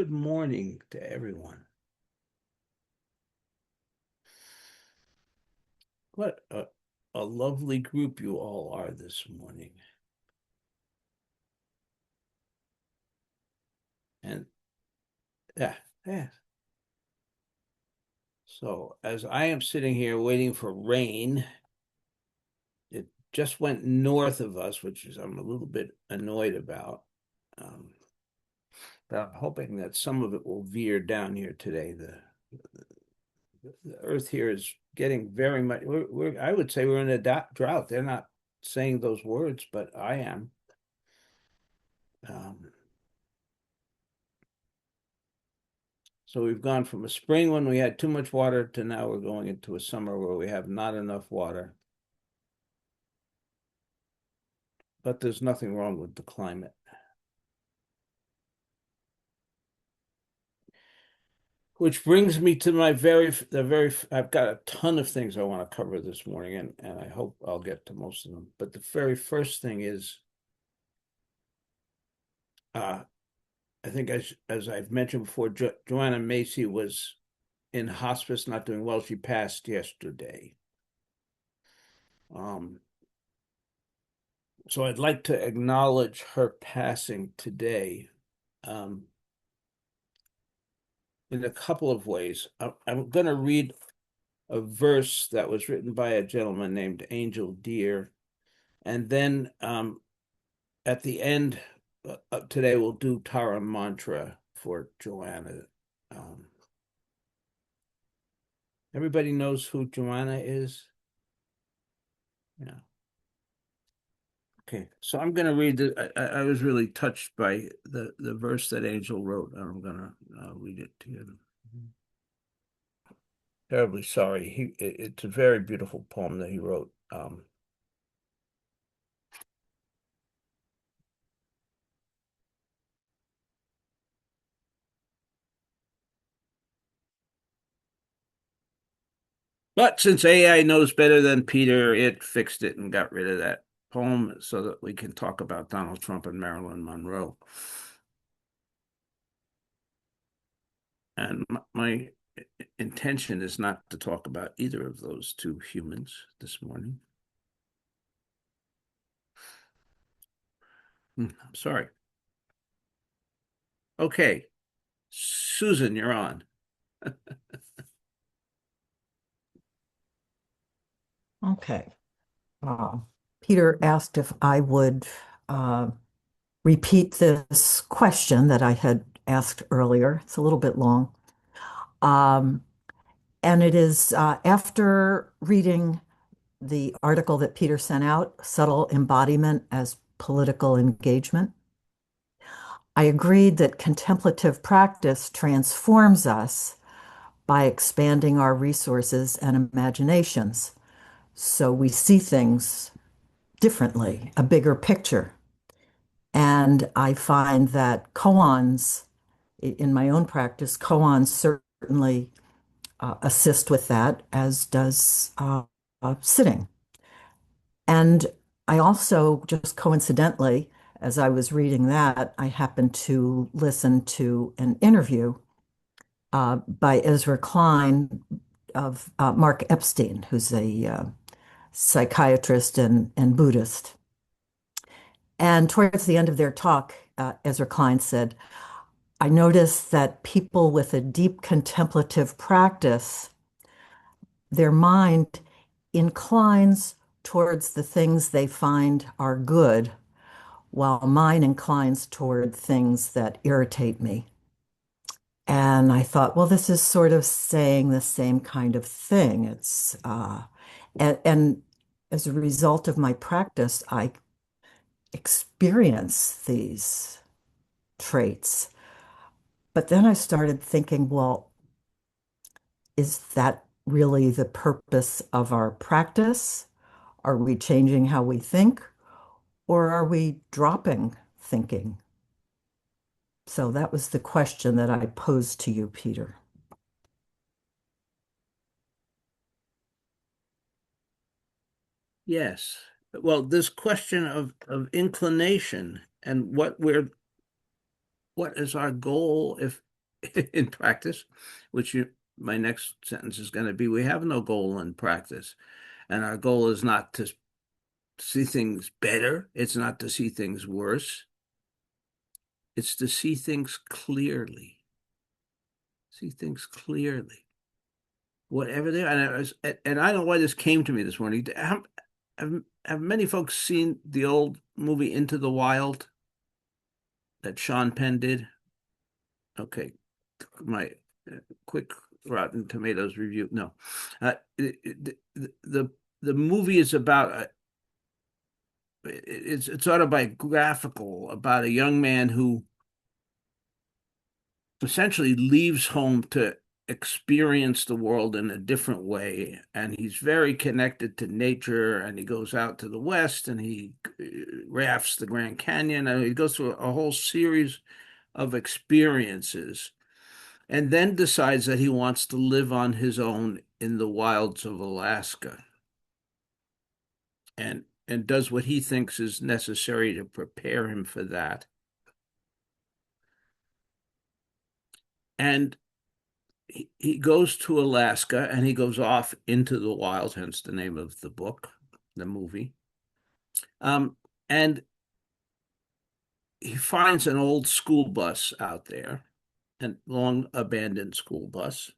Good morning to everyone. What a lovely group you all are this morning. And yeah, yeah. So as I am sitting here waiting for rain, it just went north of us, which is I'm a little bit annoyed about. Um, but I'm hoping that some of it will veer down here today. The earth here is getting very much, I would say we're in a drought. They're not saying those words, but I am. Um, So we've gone from a spring when we had too much water to now we're going into a summer where we have not enough water. But there's nothing wrong with the climate. Which brings me to I've got a ton of things I want to cover this morning, and I hope I'll get to most of them. But the very first thing is, uh, I think as I've mentioned before, Joanna Macy was in hospice, not doing well. She passed yesterday. Um, so I'd like to acknowledge her passing today. Um, in a couple of ways. I'm going to read a verse that was written by a gentleman named Angel Deere. And then at the end today, we'll do Tara Mantra for Joanna. Um, Everybody knows who Joanna is? Yeah. Okay, so I'm going to read I was really touched by the verse that Angel wrote, and I'm going to read it to you. Terribly sorry. It's a very beautiful poem that he wrote. But since AI knows better than Peter, it fixed it and got rid of that poem so that we can talk about Donald Trump and Marilyn Monroe. And my intention is not to talk about either of those two humans this morning. I'm sorry. Okay, Susan, you're on. Okay. Uh, Peter asked if I would uh, repeat this question that I had asked earlier. It's a little bit long. Um, and it is after reading the article that Peter sent out, Subtle Embodiment as Political Engagement, I agreed that contemplative practice transforms us by expanding our resources and imaginations. So we see things differently, a bigger picture. And I find that koans, in my own practice, koans certainly assist with that, as does sitting. And I also, just coincidentally, as I was reading that, I happened to listen to an interview by Ezra Klein of Mark Epstein, who's a psychiatrist and Buddhist. And towards the end of their talk, Ezra Klein said, I noticed that people with a deep contemplative practice, their mind inclines towards the things they find are good, while mine inclines toward things that irritate me. And I thought, well, this is sort of saying the same kind of thing. And as a result of my practice, I experience these traits. But then I started thinking, well, is that really the purpose of our practice? Are we changing how we think, or are we dropping thinking? So that was the question that I posed to you, Peter. Yes. Well, this question of inclination and what is our goal in practice, which my next sentence is going to be, we have no goal in practice. And our goal is not to see things better. It's not to see things worse. It's to see things clearly. See things clearly. Whatever they are. And I don't know why this came to me this morning. Have many folks seen the old movie Into the Wild that Sean Penn did? Okay, my quick Rotten Tomatoes review. No, the movie is about it's autobiographical about a young man who essentially leaves home to experience the world in a different way, and he's very connected to nature, and he goes out to the west and he rafts the Grand Canyon, and he goes through a whole series of experiences, and then decides that he wants to live on his own in the wilds of Alaska, and does what he thinks is necessary to prepare him for that. And he goes to Alaska and he goes off into the wild, hence the name of the book, the movie. And he finds an old school bus out there, a long abandoned school bus.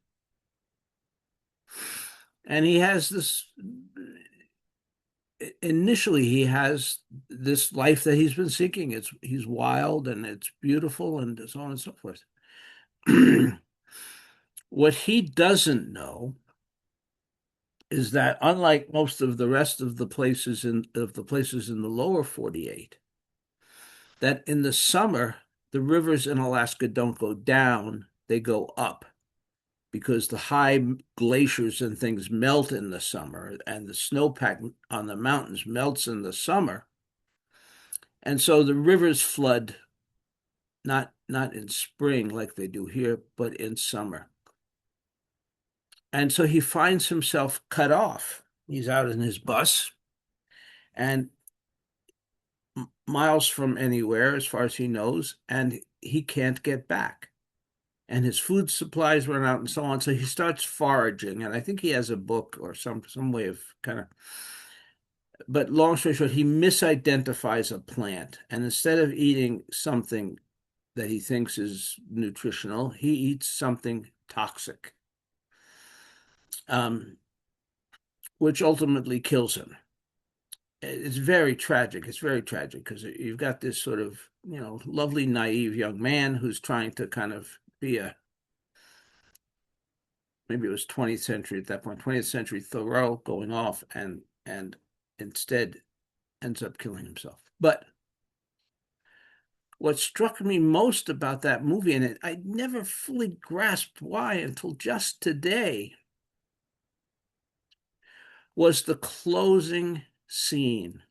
And he has this, initially he has this life that he's been seeking. He's wild and it's beautiful and so on and so forth. What he doesn't know is that unlike most of the rest of the places in the lower 48, that in the summer the rivers in Alaska don't go down, they go up, because the high glaciers and things melt in the summer and the snowpack on the mountains melts in the summer. And so the rivers flood not in spring like they do here, but in summer. And so he finds himself cut off. He's out in his bus and miles from anywhere, as far as he knows, and he can't get back. And his food supplies run out and so on. So he starts foraging, and I think he has a book or some way of kind of. But long story short, he misidentifies a plant, and instead of eating something that he thinks is nutritional, he eats something toxic, which ultimately kills him. It's very tragic. It's very tragic because you've got this sort of, lovely, naive young man who's trying to kind of be maybe it was 20th century at that point, 20th century Thoreau going off and instead ends up killing himself. But what struck me most about that movie, and I never fully grasped why until just today, was the closing scene.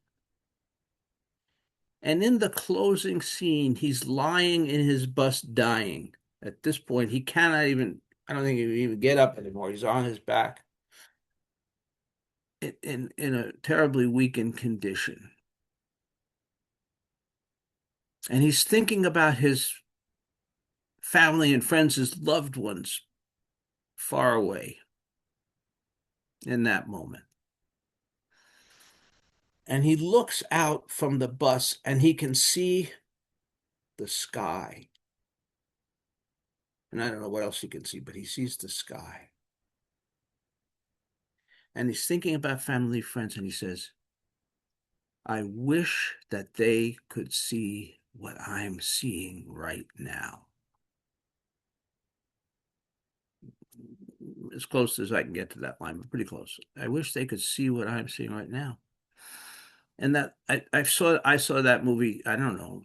And in the closing scene, he's lying in his bus dying. At this point, he cannot even, I don't think he can even get up anymore. He's on his back in a terribly weakened condition. And he's thinking about his family and friends, his loved ones far away in that moment. And he looks out from the bus and he can see the sky. And I don't know what else he can see, but he sees the sky. And he's thinking about family, friends, and he says, I wish that they could see what I'm seeing right now. As close as I can get to that line, but pretty close. I wish they could see what I'm seeing right now. And that I saw that movie, I don't know,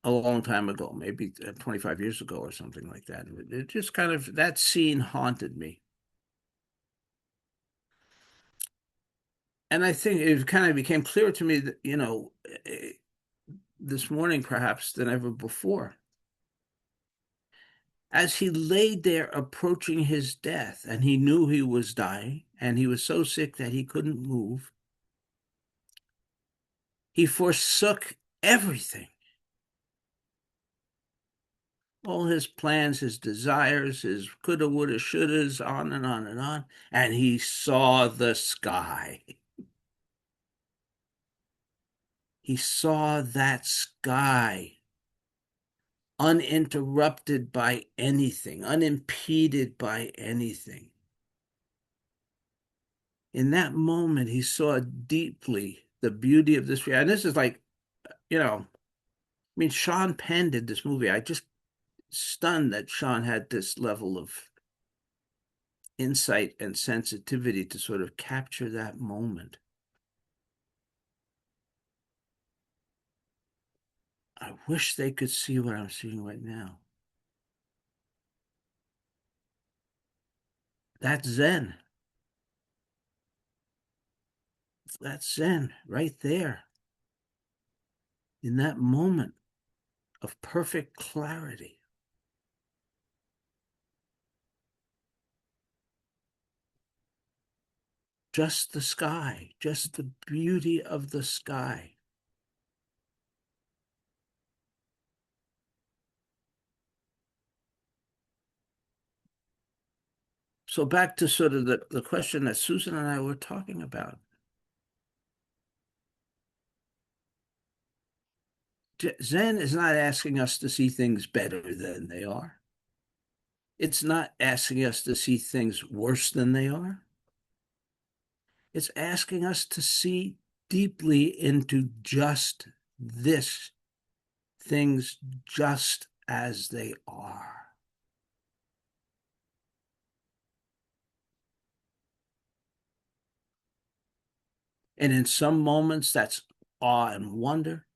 a long time ago, maybe 25 years ago or something like that. It just kind of, that scene haunted me. And I think it kind of became clear to me that, this morning perhaps than ever before. As he laid there approaching his death, and he knew he was dying, and he was so sick that he couldn't move, he forsook everything all his plans, his desires, his coulda, woulda, shouldas, on and on and on. And he saw the sky. He saw that sky uninterrupted by anything, unimpeded by anything. In that moment, he saw deeply the beauty of this. And this is like, I mean, Sean Penn did this movie. I just stunned that Sean had this level of insight and sensitivity to sort of capture that moment. I wish they could see what I'm seeing right now. That's Zen. That's Zen right there in that moment of perfect clarity. Just the sky, just the beauty of the sky. So back to sort of the question that Susan and I were talking about. Zen is not asking us to see things better than they are. It's not asking us to see things worse than they are. It's asking us to see deeply into just this, things just as they are. And in some moments, that's awe and wonder.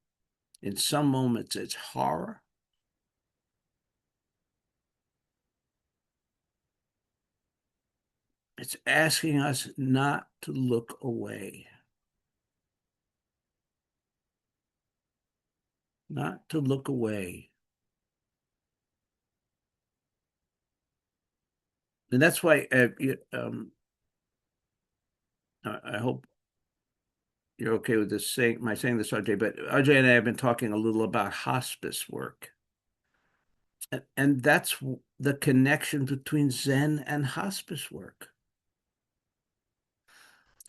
In some moments, it's horror. It's asking us not to look away, not to look away. And that's why I hope you're okay with this saying this, RJ, but RJ and I have been talking a little about hospice work. And that's the connection between Zen and hospice work.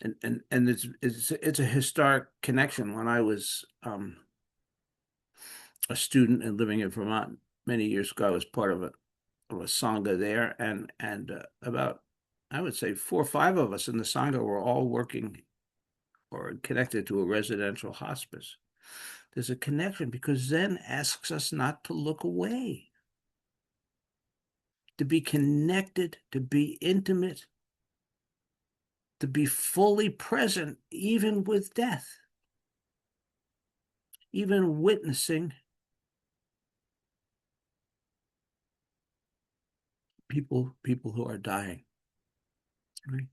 And it's a historic connection. When I was a student and living in Vermont many years ago, I was part of a sangha there, and about, I would say, 4 or 5 of us in the sangha were all working or connected to a residential hospice. There's a connection because Zen asks us not to look away, to be connected, to be intimate, to be fully present, even with death, even witnessing people who are dying. Right?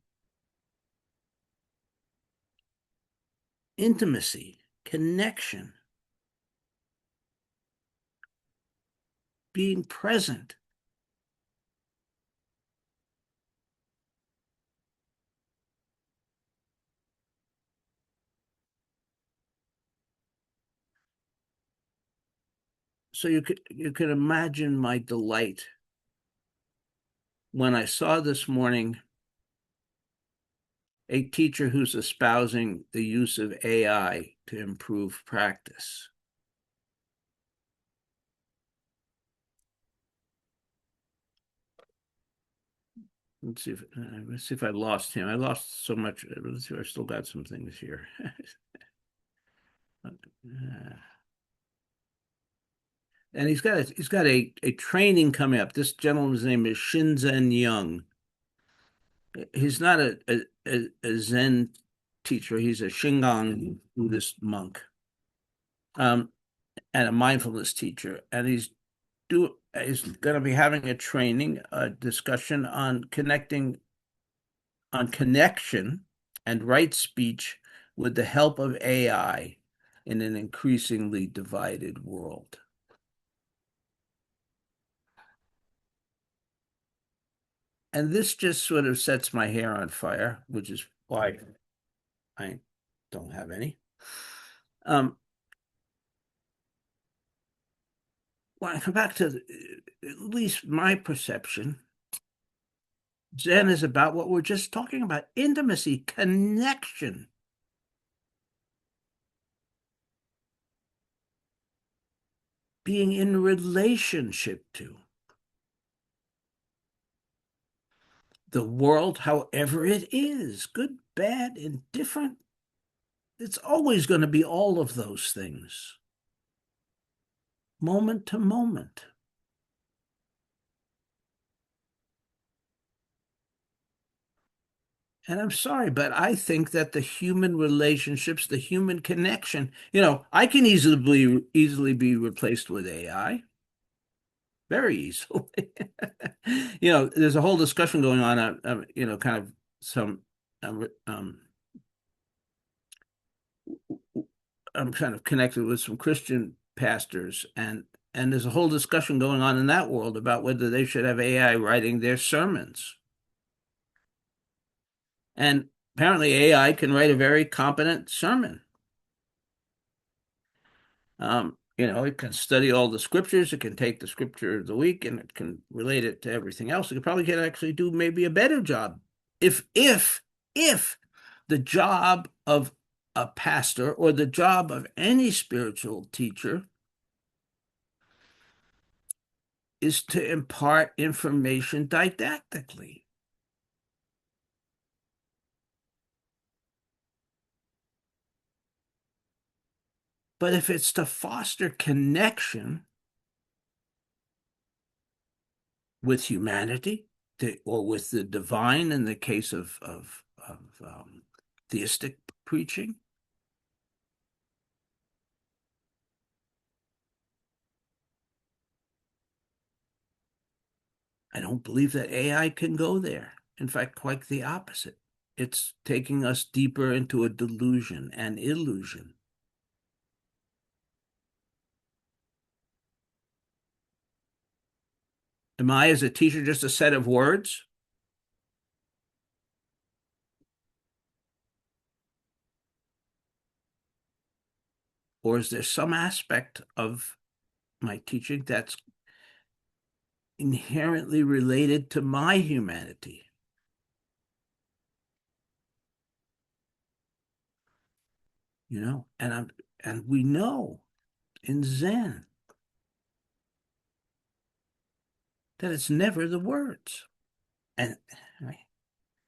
Intimacy, connection, being present. So you could imagine my delight when I saw this morning a teacher who's espousing the use of AI to improve practice. Let's see if I lost him. I lost so much. Let's see if I still got some things here. And he's got a training coming up. This gentleman's name is Shinzen Young. He's not a Zen teacher. He's a Shingon Buddhist monk, and a mindfulness teacher. And he's going to be having a training, a discussion on connection and right speech with the help of AI in an increasingly divided world. And this just sort of sets my hair on fire, which is why I don't have any. when I come back to at least my perception, Zen is about what we're just talking about: intimacy, connection. Being in relationship to the world, however it is, good, bad, indifferent. It's always going to be all of those things, moment to moment. And I'm sorry, but I think that the human relationships, the human connection, I can easily be replaced with AI, very easily. There's a whole discussion going on, kind of some, I'm kind of connected with some Christian pastors, and there's a whole discussion going on in that world about whether they should have AI writing their sermons. And apparently AI can write a very competent sermon. It can study all the scriptures. It can take the scripture of the week and it can relate it to everything else. It probably can actually do maybe a better job if the job of a pastor or the job of any spiritual teacher is to impart information didactically. But if it's to foster connection with humanity, or with the divine in the case of theistic preaching, I don't believe that AI can go there. In fact, quite the opposite. It's taking us deeper into a delusion and illusion. Am I, as a teacher, just a set of words? Or is there some aspect of my teaching that's inherently related to my humanity? And we know in Zen that it's never the words, and right,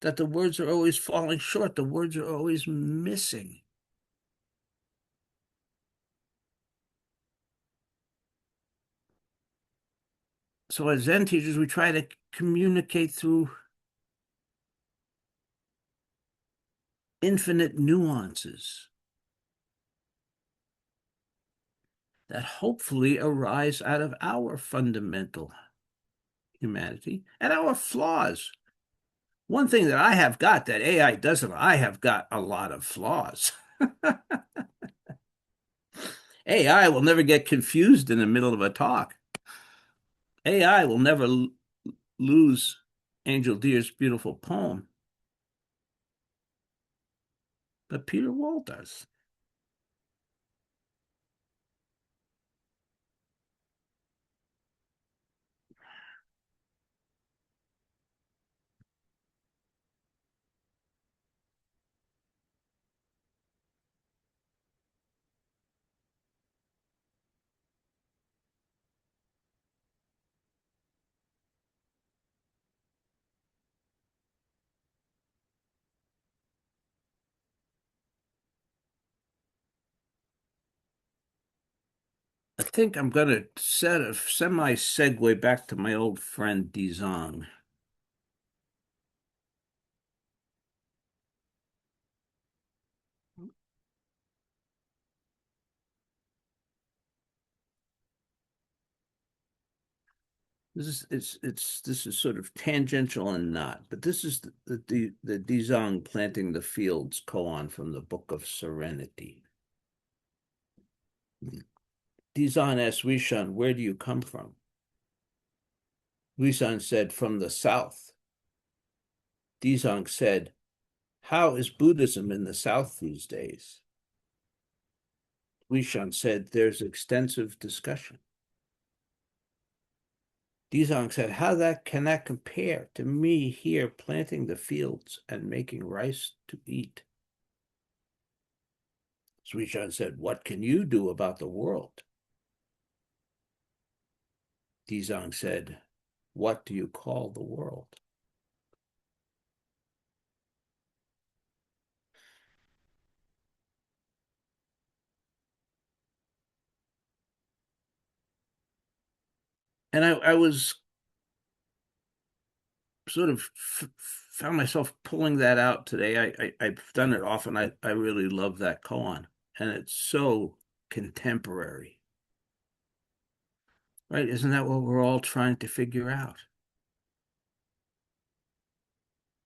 that the words are always falling short, the words are always missing. So as Zen teachers, we try to communicate through infinite nuances that hopefully arise out of our fundamental humanity and our flaws. One thing that I have got that AI doesn't, I have got a lot of flaws. AI will never get confused in the middle of a talk. AI will never lose Angel Deere's beautiful poem, but Peter Wall does. I think I'm going to set a semi segue back to my old friend Dizang. This is sort of tangential and not, but this is the Dizang planting the fields koan from the Book of Serenity. Dizang asked Wishan, "Where do you come from?" Wishan said, "From the south." Dizang said, "How is Buddhism in the south these days?" Wishan said, "There's extensive discussion." Dizang said, how that can that compare to me here planting the fields and making rice to eat? Sweetchan said, what can you do about the world? Dizang said, what do you call the world? And I was sort of found myself pulling that out today. I've done it often. I really love that koan, and it's so contemporary, right? Isn't that what we're all trying to figure out?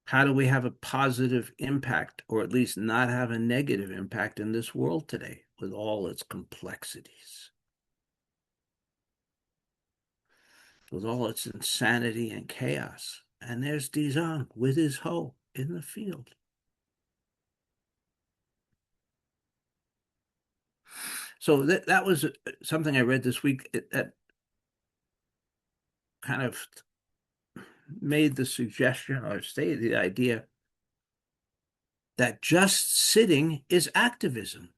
How do we have a positive impact, or at least not have a negative impact in this world today with all its complexities, with all its insanity and chaos? And there's Dizang with his hoe in the field. So that was something I read this week that kind of made the suggestion or stated the idea that just sitting is activism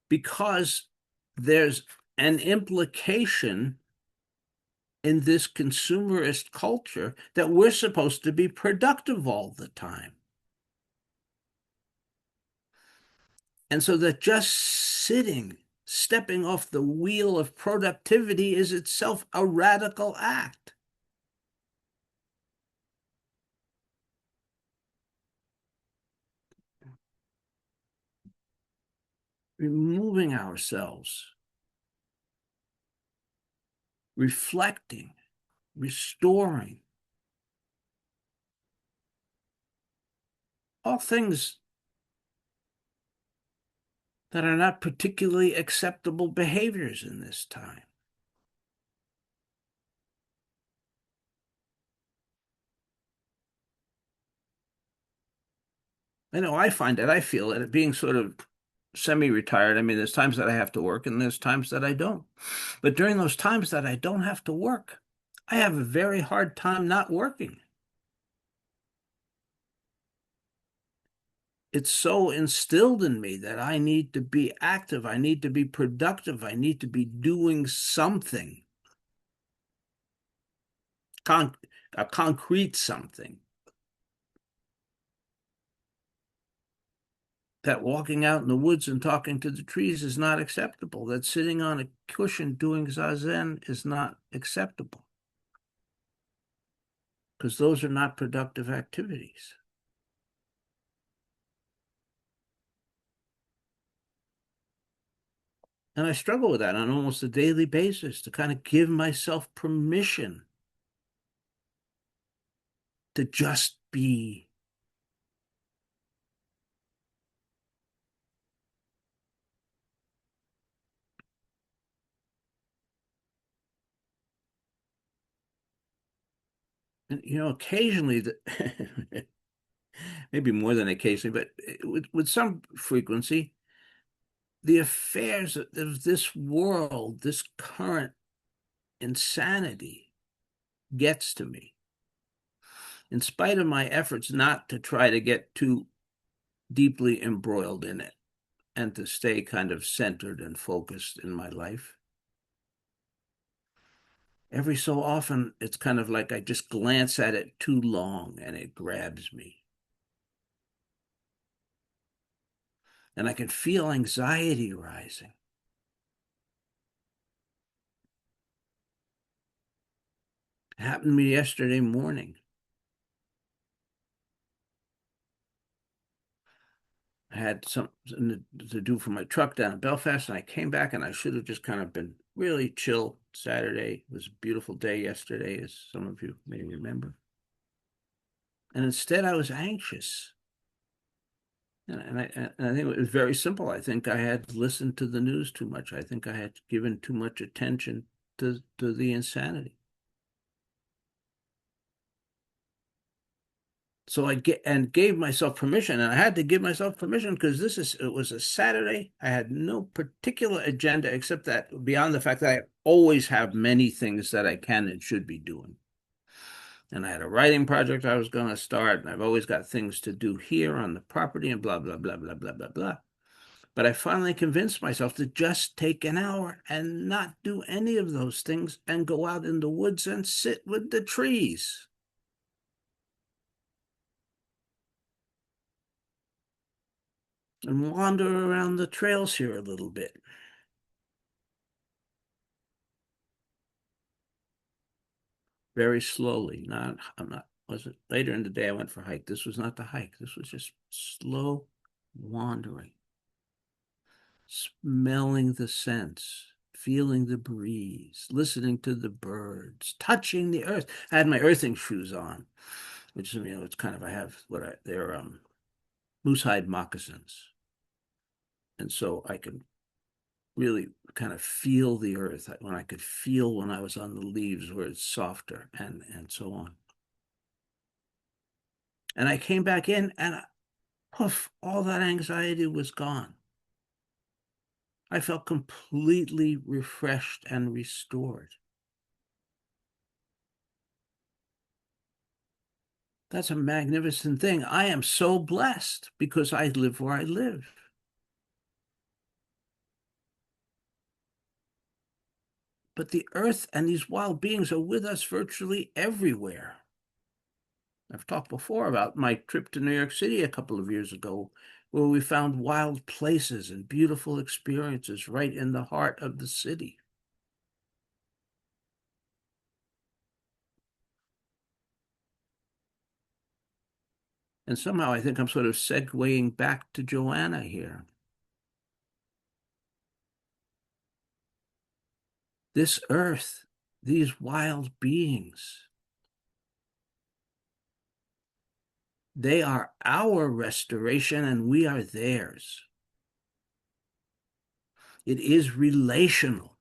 because there's an implication in this consumerist culture that we're supposed to be productive all the time. And so that just sitting, stepping off the wheel of productivity is itself a radical act. Removing ourselves, reflecting, restoring, all things that are not particularly acceptable behaviors in this time. I know I find it, I feel it, being sort of semi-retired. I mean, there's times that I have to work and there's times that I don't. But during those times that I don't have to work, I have a very hard time not working. It's so instilled in me that I need to be active. I need to be productive. I need to be doing something, a concrete something. That walking out in the woods and talking to the trees is not acceptable. That sitting on a cushion doing zazen is not acceptable because those are not productive activities. And I struggle with that on almost a daily basis to kind of give myself permission to just be. And, occasionally, maybe more than occasionally, but with some frequency, the affairs of this world, this current insanity gets to me. In spite of my efforts not to try to get too deeply embroiled in it and to stay kind of centered and focused in my life. Every so often, it's kind of like I just glance at it too long and it grabs me. And I can feel anxiety rising. It happened to me yesterday morning. I had something to do for my truck down in Belfast, and I came back and I should have just kind of been really chill Saturday. It was a beautiful day yesterday, as some of you may remember. And instead, I was anxious. And I think it was very simple. I think I had listened to the news too much. I think I had given too much attention to the insanity. So I get and gave myself permission, and I had to give myself permission because it was a Saturday. I had no particular agenda except that beyond the fact that I always have many things that I can and should be doing. And I had a writing project I was going to start, and I've always got things to do here on the property and blah, blah, blah, blah, blah, blah, blah. But I finally convinced myself to just take an hour and not do any of those things and go out in the woods and sit with the trees. And wander around the trails here a little bit. Very slowly. I'm not, was it later in the day I went for a hike? This was not the hike. This was just slow wandering, smelling the scents, feeling the breeze, listening to the birds, touching the earth. I had my earthing shoes on, which, it's kind of, I have they're moose hide moccasins. And so I can really kind of feel the earth when I could feel when I was on the leaves where it's softer and so on. And I came back in and poof, all that anxiety was gone. I felt completely refreshed and restored. That's a magnificent thing. I am so blessed because I live where I live. But the earth and these wild beings are with us virtually everywhere. I've talked before about my trip to New York City a couple of years ago, where we found wild places and beautiful experiences right in the heart of the city. And somehow I think I'm sort of segueing back to Joanna here. This earth, these wild beings, they are our restoration and we are theirs. It is relational.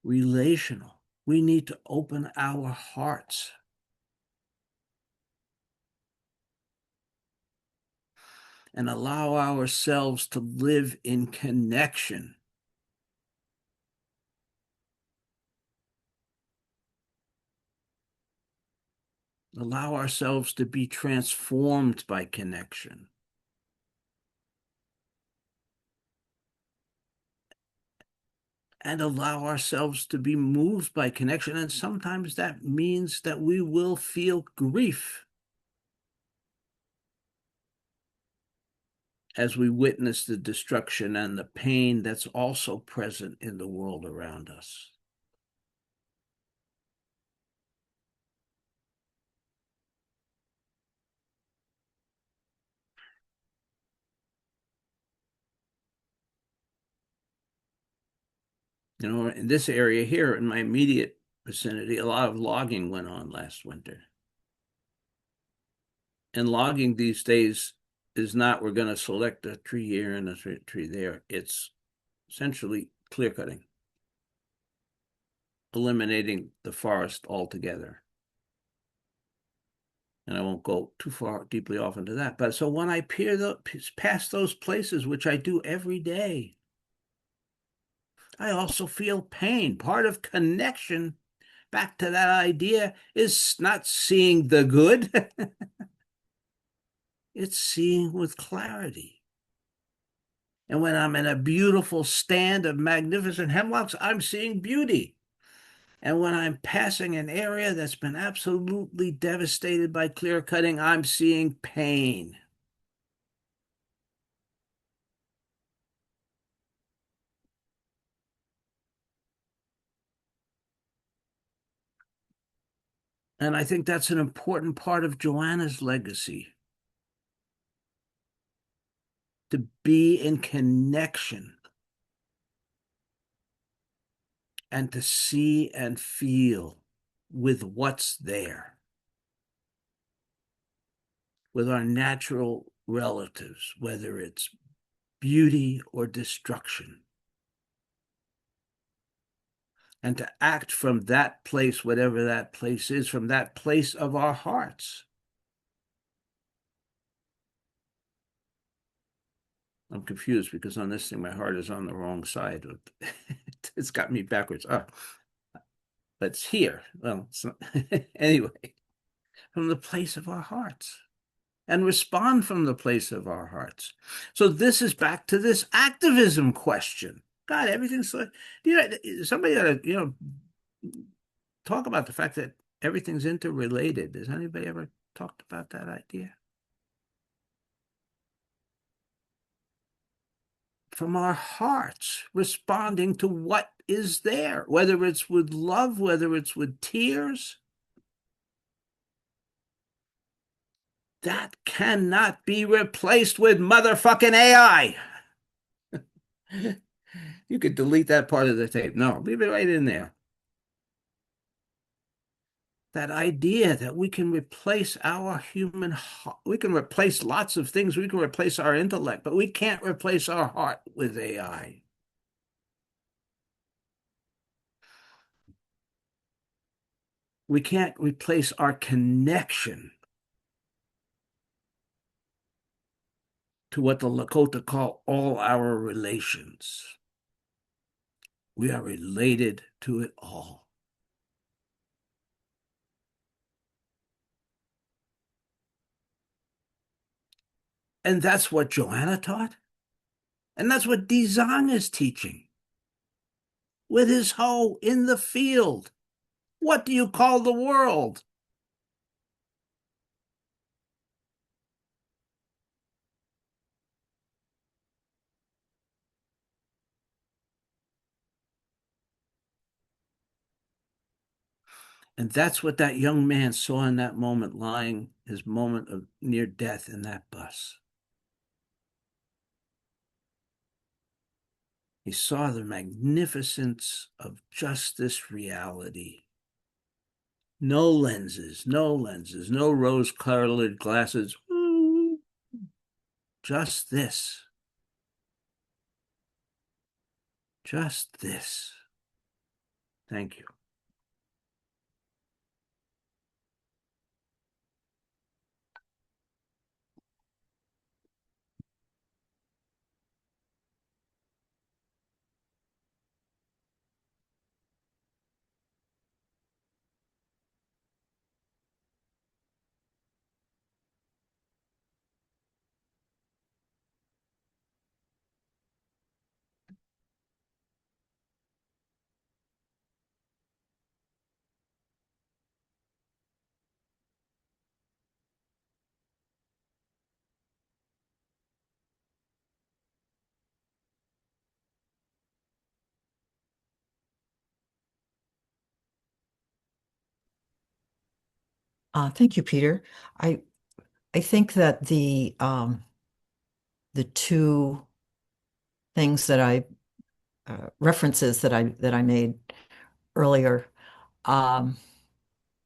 Relational. We need to open our hearts and allow ourselves to live in connection. Allow ourselves to be transformed by connection. And allow ourselves to be moved by connection. And sometimes that means that we will feel grief as we witness the destruction and the pain that's also present in the world around us. In this area here, in my immediate vicinity, a lot of logging went on last winter. And logging these days is not, we're going to select a tree here and a tree there. It's essentially clear cutting, eliminating the forest altogether. And I won't go too far deeply off into that. But so when I pass those places, which I do every day, I also feel pain. Part of connection, back to that idea, is not seeing the good. It's seeing with clarity. And when I'm in a beautiful stand of magnificent hemlocks, I'm seeing beauty. And when I'm passing an area that's been absolutely devastated by clear cutting, I'm seeing pain. And I think that's an important part of Joanna's legacy, to be in connection and to see and feel with what's there, with our natural relatives, whether it's beauty or destruction. and to act from that place, whatever that place is, from that place of our hearts. I'm confused because on this thing, my heart is on the wrong side. It's got me backwards. But it's here. Well, it's not... anyway, from the place of our hearts and respond from the place of our hearts. So this is back to this activism question. God, everything's like, somebody ought to, talk about the fact that everything's interrelated. Has anybody ever talked about that idea? From our hearts, responding to what is there, whether it's with love, whether it's with tears. That cannot be replaced with motherfucking AI. You could delete that part of the tape. No, leave it right in there. That idea that we can replace our human heart, we can replace lots of things. We can replace our intellect, but we can't replace our heart with AI. We can't replace our connection to what the Lakota call all our relations. We are related to it all. And that's what Joanna taught. And that's what Dizang is teaching. With his hoe in the field. What do you call the world? And that's what that young man saw in that moment, lying, his moment of near death in that bus. He saw the magnificence of just this reality. No lenses, no lenses, no rose-colored glasses. Just this. Just this. Thank you. Thank you, Peter. I I think that the two things that I references that I made earlier, um,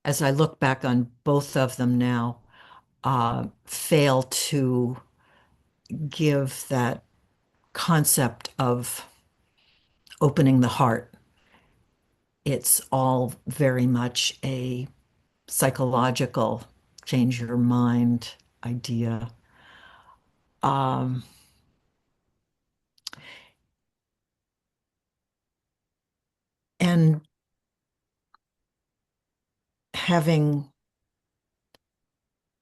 as I look back on both of them now, fail to give that concept of opening the heart. It's all very much a psychological change your mind idea. Um, and having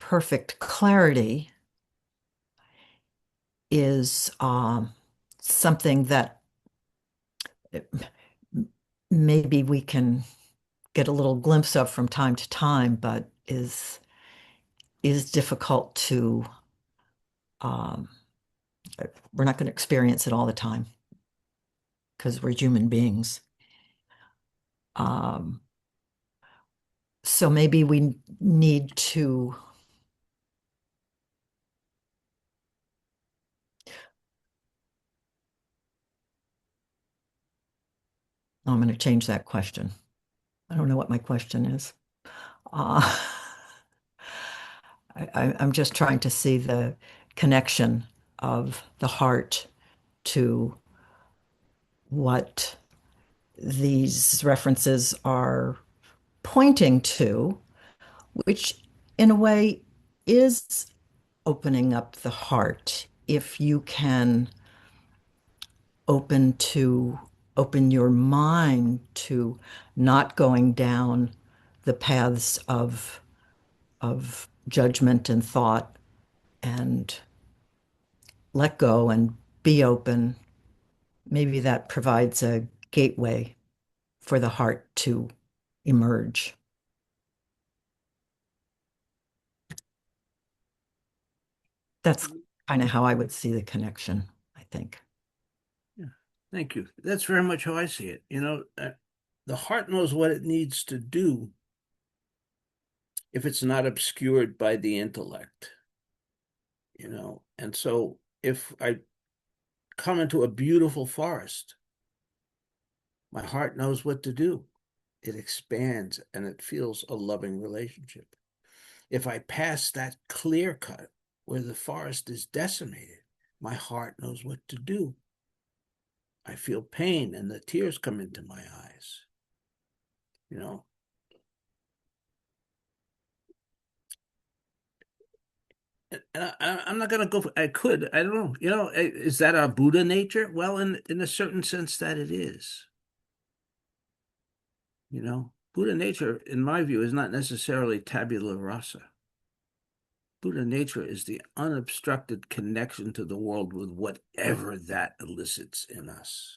perfect clarity is something that maybe we can get a little glimpse of from time to time, but is difficult to um, we're not going to experience it all the time because we're human beings. Um, so maybe we need to I'm going to change that question. I don't know what my question is. Uh, I'm just trying to see the connection of the heart to what these references are pointing to, which in a way is opening up the heart. If you can open your mind to not going down the paths of judgment and thought, and let go and be open, maybe that provides a gateway for the heart to emerge. That's kind of how I would see the connection, I think. Yeah. Thank you. That's very much how I see it. The heart knows what it needs to do if it's not obscured by the intellect, And so if I come into a beautiful forest, my heart knows what to do. It expands and it feels a loving relationship. If I pass that clear cut where the forest is decimated, my heart knows what to do. I feel pain and the tears come into my eyes. You know, and I'm not going to go. I could. I don't know. Is that our Buddha nature? Well, in a certain sense, that it is. Buddha nature, in my view, is not necessarily tabula rasa. Buddha nature is the unobstructed connection to the world with whatever that elicits in us.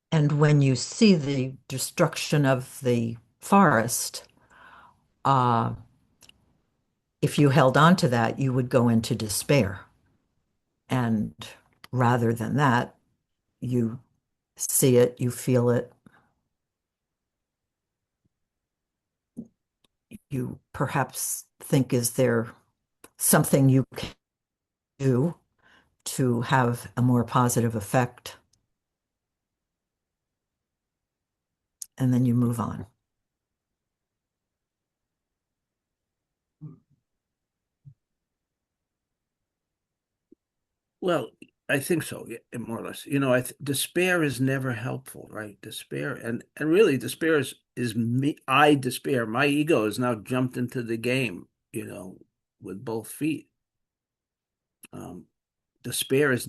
And when you see the destruction of the forest, uh, if you held on to that, you would go into despair. And rather than that, you see it, you feel it, you perhaps think, is there something you can do to have a more positive effect? And then you move on. Well, I think so, yeah, more or less. Despair is never helpful, right? Despair, and really, despair is me. I despair. My ego has now jumped into the game, with both feet. Um, Despair is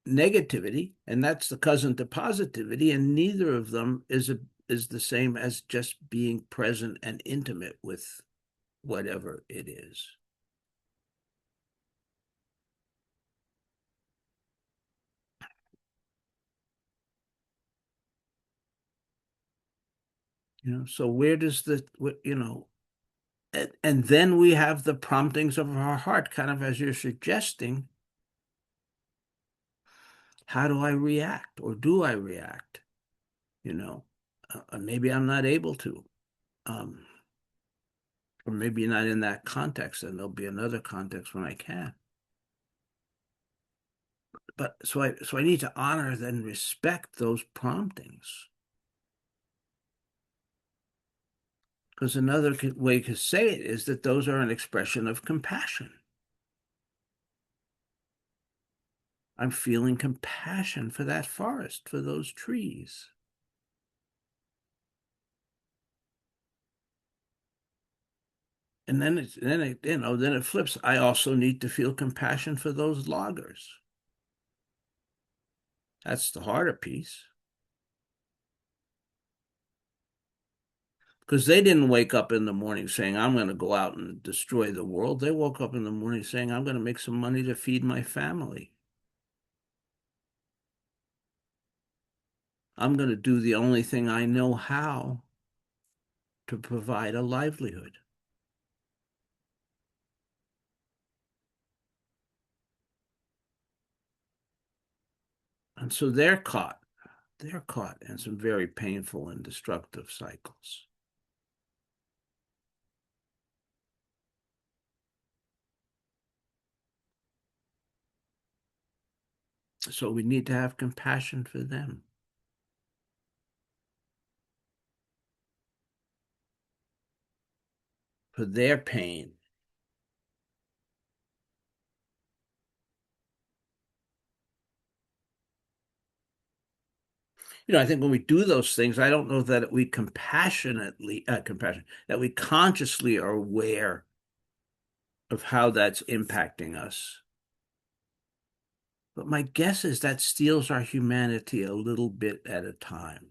negativity, and that's the cousin to positivity, and neither of them is the same as just being present and intimate with whatever it is. So where does and then we have the promptings of our heart, kind of as you're suggesting. How do I react, or do I react? Maybe I'm not able to, um, or maybe not in that context, and there'll be another context when I can. But so I need to honor and respect those promptings, because another way to say it is that those are an expression of compassion. I'm feeling compassion for that forest, for those trees. And then it flips. I also need to feel compassion for those loggers. That's the harder piece. Because they didn't wake up in the morning saying, I'm going to go out and destroy the world. They woke up in the morning saying, I'm going to make some money to feed my family. I'm going to do the only thing I know how to provide a livelihood. And so they're caught. They're caught in some very painful and destructive cycles. So we need to have compassion for them, for their pain. I think when we do those things, I don't know that we that we consciously are aware of how that's impacting us. But my guess is that steals our humanity a little bit at a time.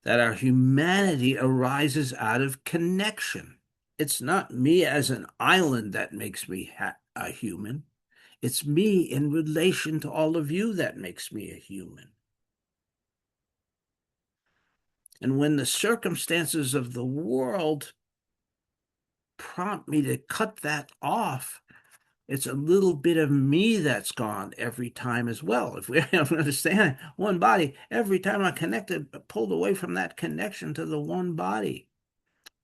That our humanity arises out of connection. It's not me as an island that makes me a human. It's me in relation to all of you that makes me a human. And when the circumstances of the world prompt me to cut that off, it's a little bit of me that's gone every time as well. If we understand one body, every time I'm connected, pulled away from that connection to the one body,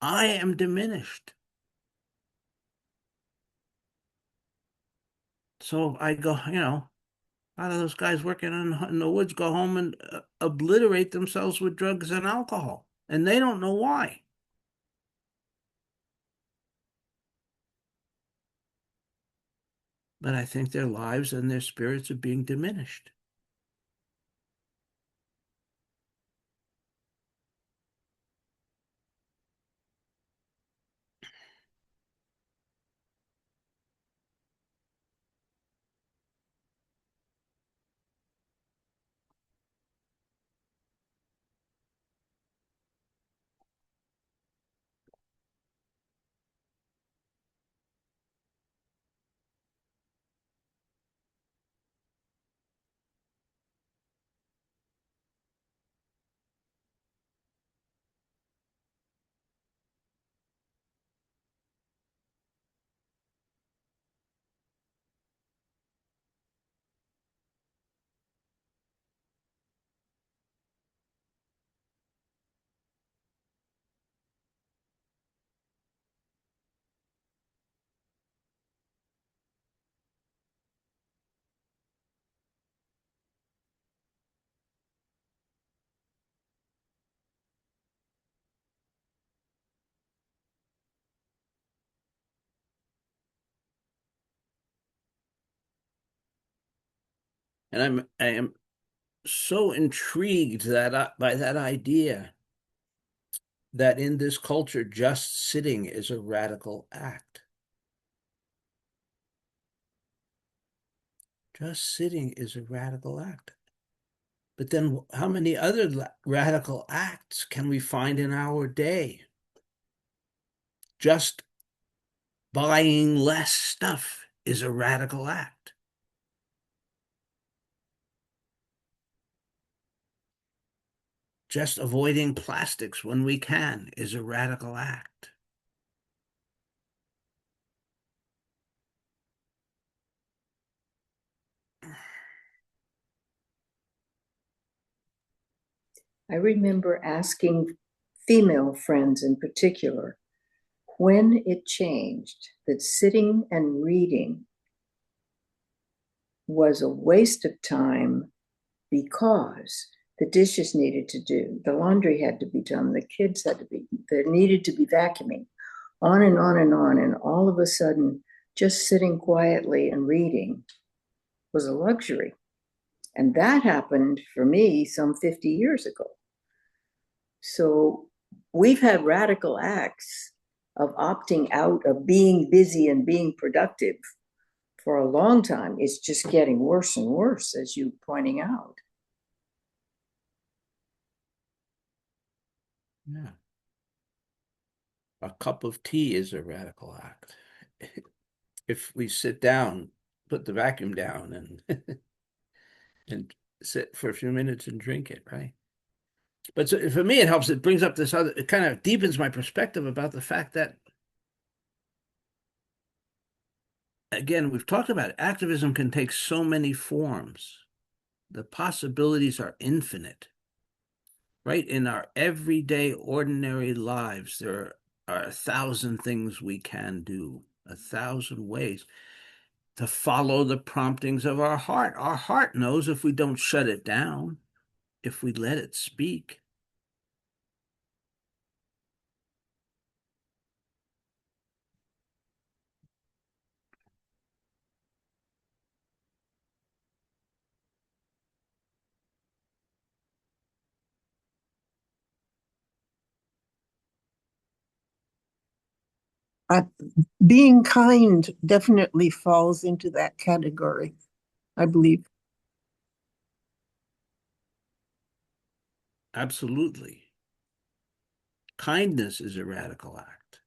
I am diminished. So I go, a lot of those guys working in the woods go home and obliterate themselves with drugs and alcohol, and they don't know why. But I think their lives and their spirits are being diminished. And I am so intrigued by that idea that in this culture, just sitting is a radical act. Just sitting is a radical act. But then how many other radical acts can we find in our day? Just buying less stuff is a radical act. Just avoiding plastics when we can is a radical act. I remember asking female friends in particular when it changed that sitting and reading was a waste of time because the dishes needed to do, the laundry had to be done, the kids had to be, there needed to be vacuuming, on and on and on. And all of a sudden, just sitting quietly and reading was a luxury. And that happened for me some 50 years ago. So we've had radical acts of opting out of being busy and being productive for a long time. It's just getting worse and worse, as you pointing out. Yeah. A cup of tea is a radical act. If we sit down, put the vacuum down and sit for a few minutes and drink it, right? But so for me, it helps. It brings up this other, it kind of deepens my perspective about the fact that, again, we've talked about it, activism can take so many forms. The possibilities are infinite, right? In our everyday, ordinary lives, there are 1,000 things we can do, 1,000 ways. to follow the promptings of our heart. Our heart knows if we don't shut it down, if we let it speak. Uh, Being kind definitely falls into that category, I believe. Absolutely. Kindness is a radical act.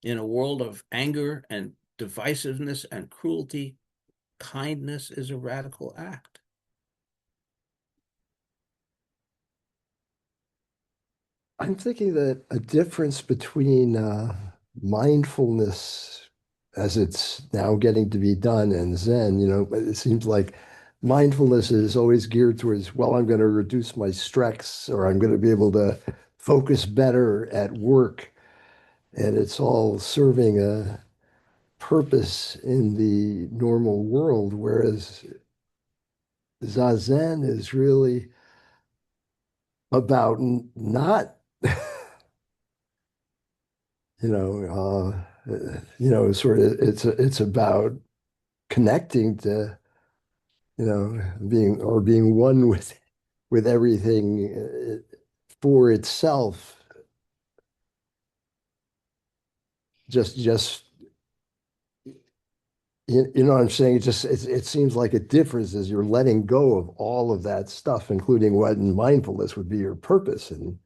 In a world of anger and divisiveness and cruelty, kindness is a radical act. I'm thinking that a difference between mindfulness as it's now getting to be done and Zen, it seems like mindfulness is always geared towards, well, I'm going to reduce my stress or I'm going to be able to focus better at work. And it's all serving a purpose in the normal world, whereas Zazen is really about not sort of it's about connecting to, being one with everything for itself. Just you know what I'm saying? It seems like a difference as you're letting go of all of that stuff, including what in mindfulness would be your purpose in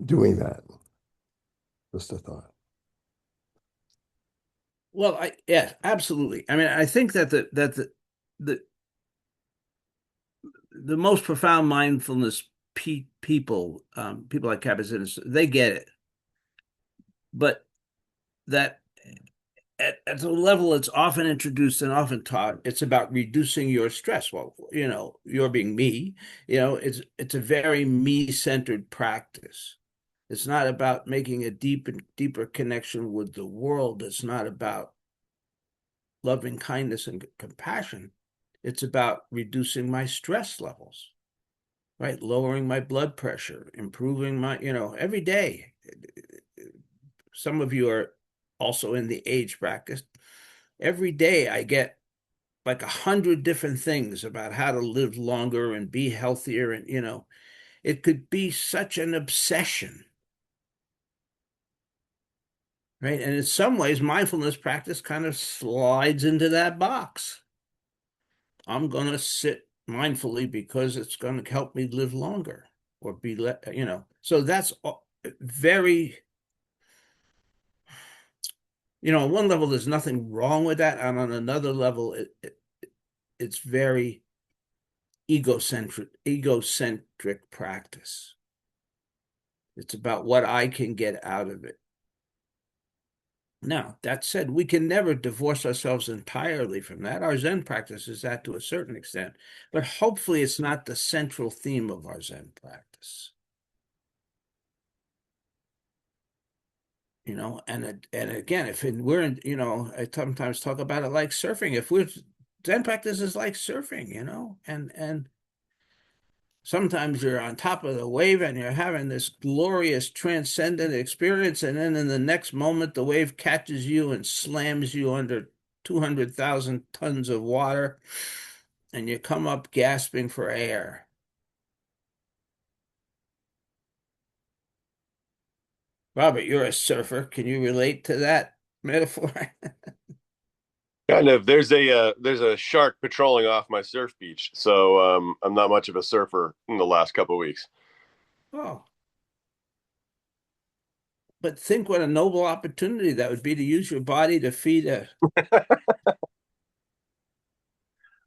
doing that. Just a thought. Well, yeah, absolutely. I mean, I think that the most profound mindfulness people, people like Kabat-Zinn, they get it. But that at the level it's often introduced and often taught, it's about reducing your stress. Well, you're being me, it's a very me-centered practice. It's not about making a deeper connection with the world. It's not about loving kindness and compassion. It's about reducing my stress levels, right? Lowering my blood pressure, improving my, every day. Some of you are also in the age bracket. Every day I get like 100 different things about how to live longer and be healthier. And, it could be such an obsession, right? And in some ways, mindfulness practice kind of slides into that box. I'm going to sit mindfully because it's going to help me live longer or be, so that's very, on one level, there's nothing wrong with that. And on another level, it's very egocentric practice. It's about what I can get out of it. Now, that said, we can never divorce ourselves entirely from that. Our Zen practice is that to a certain extent, but hopefully it's not the central theme of our Zen practice. And again, if we're in, I sometimes talk about it like surfing. If we're Zen practice is like surfing, and sometimes you're on top of the wave and you're having this glorious transcendent experience, and then in the next moment the wave catches you and slams you under 200,000 tons of water, and you come up gasping for air. Robert, you're a surfer. Can you relate to that metaphor? Kind of. There's a shark patrolling off my surf beach, so I'm not much of a surfer in the last couple of weeks. Oh, but think what a noble opportunity that would be to use your body to feed a.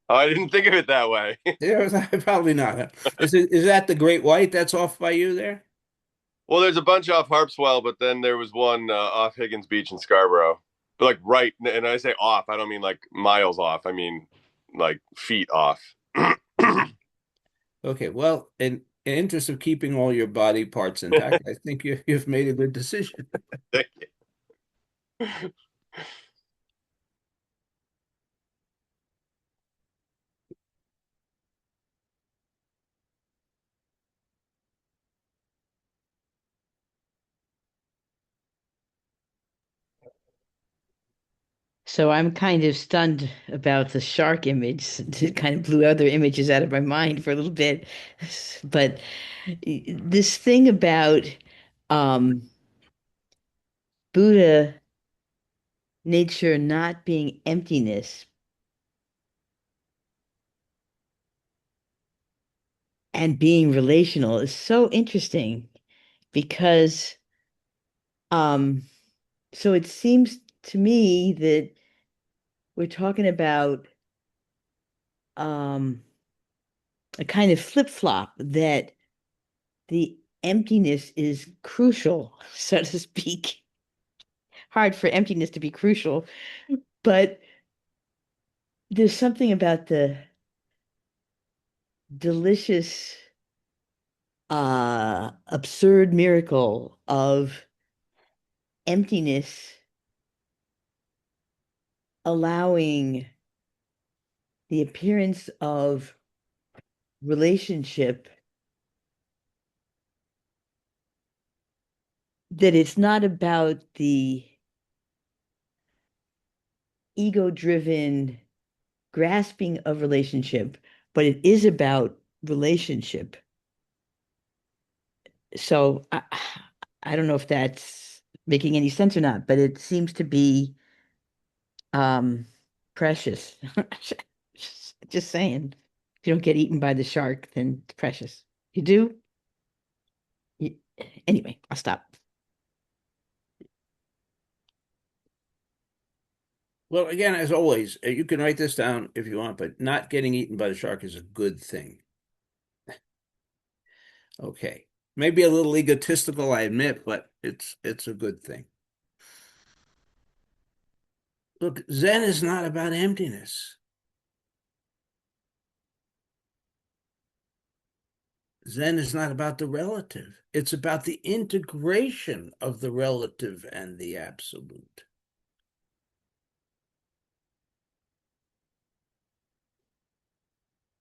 Oh, I didn't think of it that way. Yeah, probably not. Is that the Great White that's off by you there? Well, there's a bunch off Harpswell, but then there was one off Higgins Beach in Scarborough. But like right, and I say off, I don't mean like miles off. I mean like feet off. Okay, well, in interest of keeping all your body parts intact, I think you've made a good decision. Thank you. So I'm kind of stunned about the shark image. It kind of blew other images out of my mind for a little bit. But this thing about um, Buddha nature not being emptiness and being relational is so interesting because um, so it seems to me that we're talking about um, a kind of flip-flop that the emptiness is crucial, so to speak. Hard for emptiness to be crucial, but there's something about the delicious, absurd miracle of emptiness allowing the appearance of relationship, that it's not about the ego-driven grasping of relationship, but it is about relationship. So I don't know if that's making any sense or not, but it seems to be um precious. Just saying. If you don't get eaten by the shark, then it's precious. You do? You- Anyway, I'll stop. Well, again, as always, you can write this down if you want, but not getting eaten by the shark is a good thing. Okay. Maybe a little egotistical, I admit, but it's a good thing. Look, Zen is not about emptiness. Zen is not about the relative. It's about the integration of the relative and the absolute.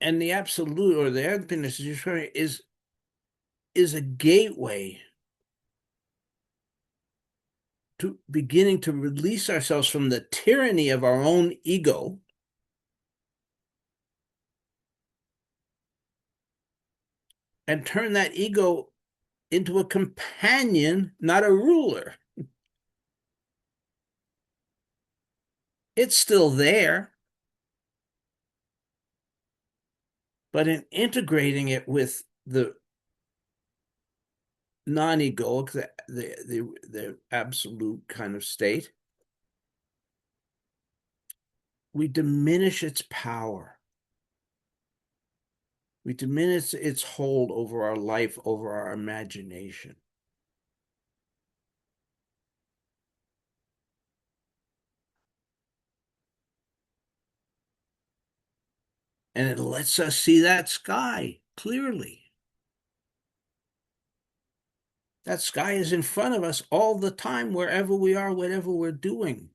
And the absolute, or the emptiness, as you're showing, is a gateway to beginning to release ourselves from the tyranny of our own ego and turn that ego into a companion, not a ruler. It's still there, but in integrating it with the non-egoic, the absolute kind of state, we diminish its power. We diminish its hold over our life, over our imagination. And it lets us see that sky clearly. That sky is in front of us all the time, wherever we are, whatever we're doing.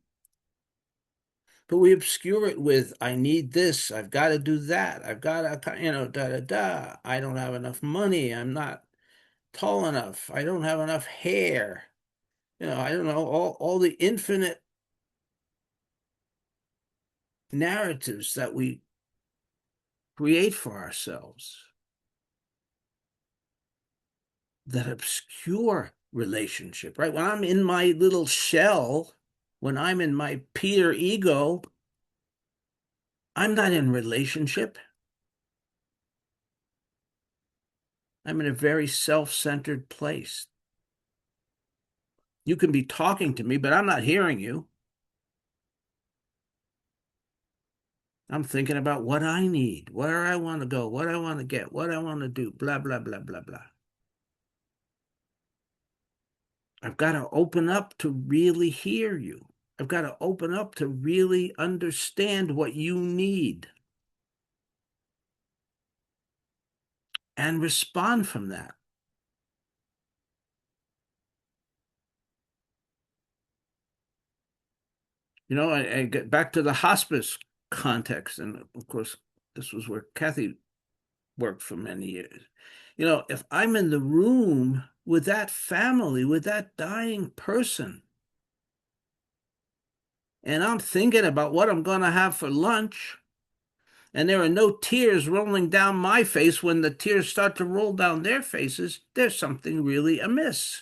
But we obscure it with, I need this, I've got to do that, I've got to, da. I don't have enough money, I'm not tall enough, I don't have enough hair. I don't know, all the infinite narratives that we create for ourselves that obscure relationship, right? When I'm in my little shell, when I'm in my Peter ego, I'm not in relationship. I'm in a very self-centered place. You can be talking to me, but I'm not hearing you. I'm thinking about what I need, where I want to go, what I want to get, what I want to do, blah, blah, blah, blah, blah. I've got to open up to really hear you. I've got to open up to really understand what you need and respond from that. I get back to the hospice context, and of course, this was where Kathy worked for many years. If I'm in the room with that family, with that dying person, and I'm thinking about what I'm going to have for lunch, and there are no tears rolling down my face when the tears start to roll down their faces, there's something really amiss.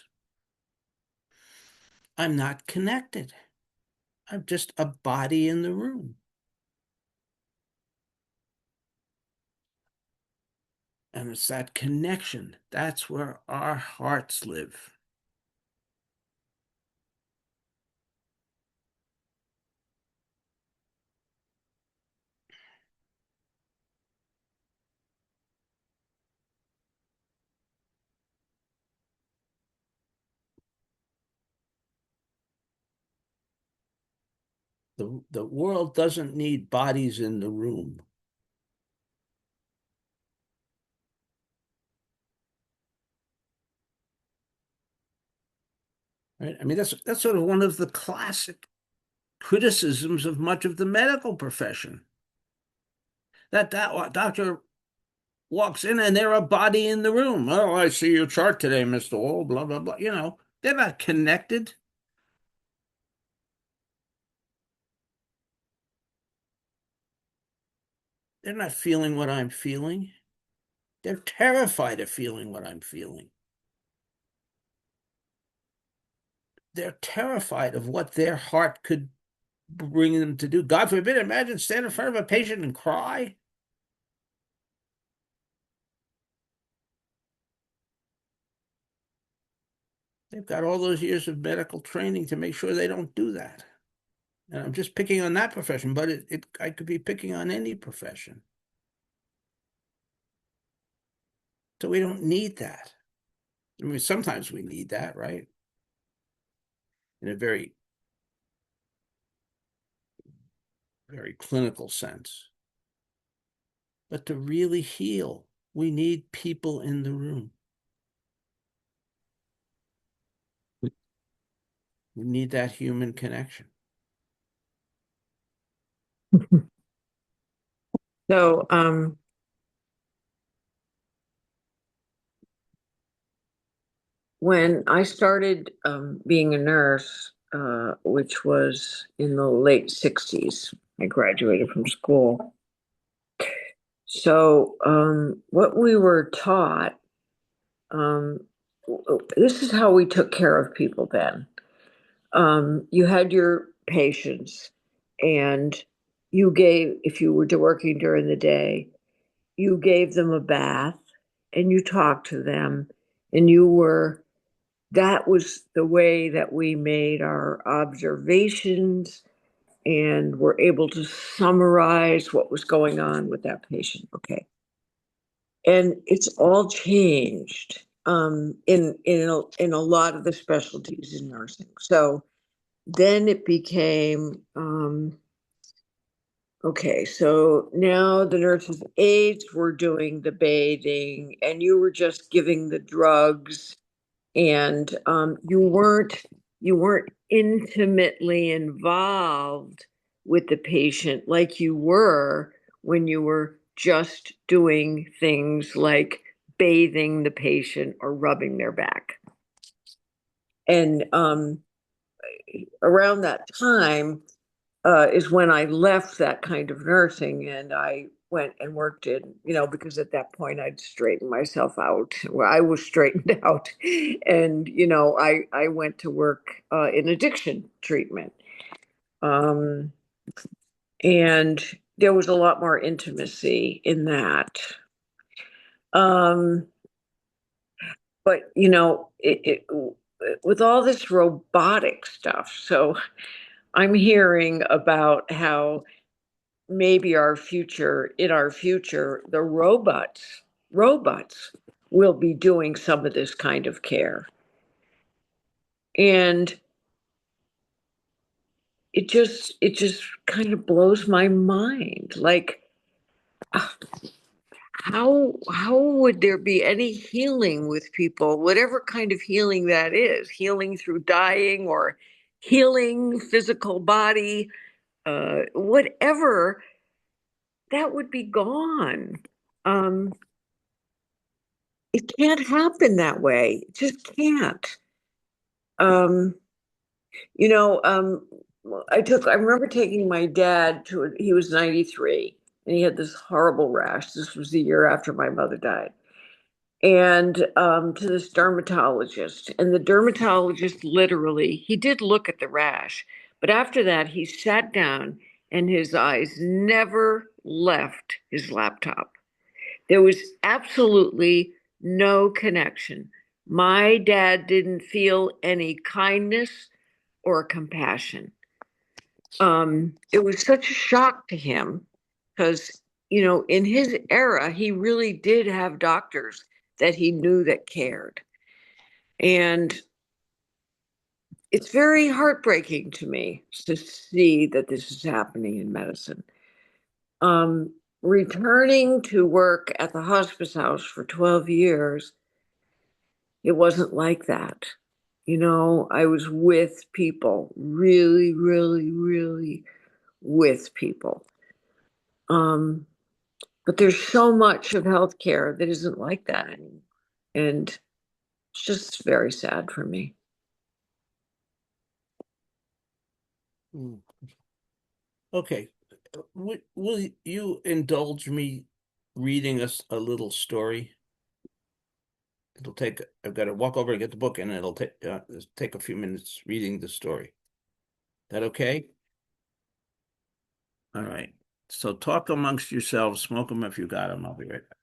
I'm not connected. I'm just a body in the room. And it's that connection. That's where our hearts live. The world doesn't need bodies in the room. Right? I mean, that's sort of one of the classic criticisms of much of the medical profession. That doctor walks in and they're a body in the room. Oh, I see your chart today, Mr. Wall, blah, blah, blah. They're not connected. They're not feeling what I'm feeling. They're terrified of feeling what I'm feeling. They're terrified of what their heart could bring them to do. God forbid, imagine stand in front of a patient and cry. They've got all those years of medical training to make sure they don't do that. And I'm just picking on that profession, but I could be picking on any profession. So we don't need that. I mean, sometimes we need that, right? In a very, very clinical sense. But to really heal, we need people in the room. We need that human connection. So, when I started being a nurse, which was in the late 60s, I graduated from school. So, what we were taught, this is how we took care of people then. You had your patients, and you gave, if you were working during the day, you gave them a bath and you talked to them, and that was the way that we made our observations and were able to summarize what was going on with that patient. Okay. And it's all changed in a lot of the specialties in nursing. So then it became okay, so now the nurses aides were doing the bathing and you were just giving the drugs, and you weren't intimately involved with the patient like you were when you were just doing things like bathing the patient or rubbing their back. And around that time is when I left that kind of nursing, and I went and worked in, because at that point I'd straightened myself out. Well, I was straightened out, and I went to work in addiction treatment, and there was a lot more intimacy in that. But with all this robotic stuff, so I'm hearing about how maybe in our future, the robots will be doing some of this kind of care. And it just kind of blows my mind. Like, how would there be any healing with people, whatever kind of healing that is, healing through dying or healing physical body, whatever, that would be gone. Um, it can't happen that way. It just can't. Um, you know, I remember taking my dad he was 93 and he had this horrible rash. This was the year after my mother died. And to this dermatologist. And the dermatologist literally, he did look at the rash, but after that, he sat down and his eyes never left his laptop. There was absolutely no connection. My dad didn't feel any kindness or compassion. It was such a shock to him because, in his era, he really did have doctors that he knew that cared. And it's very heartbreaking to me to see that this is happening in medicine. Returning to work at the hospice house for 12 years, it wasn't like that. I was with people, really, really, really with people. But there's so much of healthcare that isn't like that anymore. And it's just very sad for me. Okay. Will you indulge me reading us a little story? I've got to walk over and get the book, and it'll take a few minutes reading the story. That okay? All right. So talk amongst yourselves, smoke them if you got them. I'll be right back.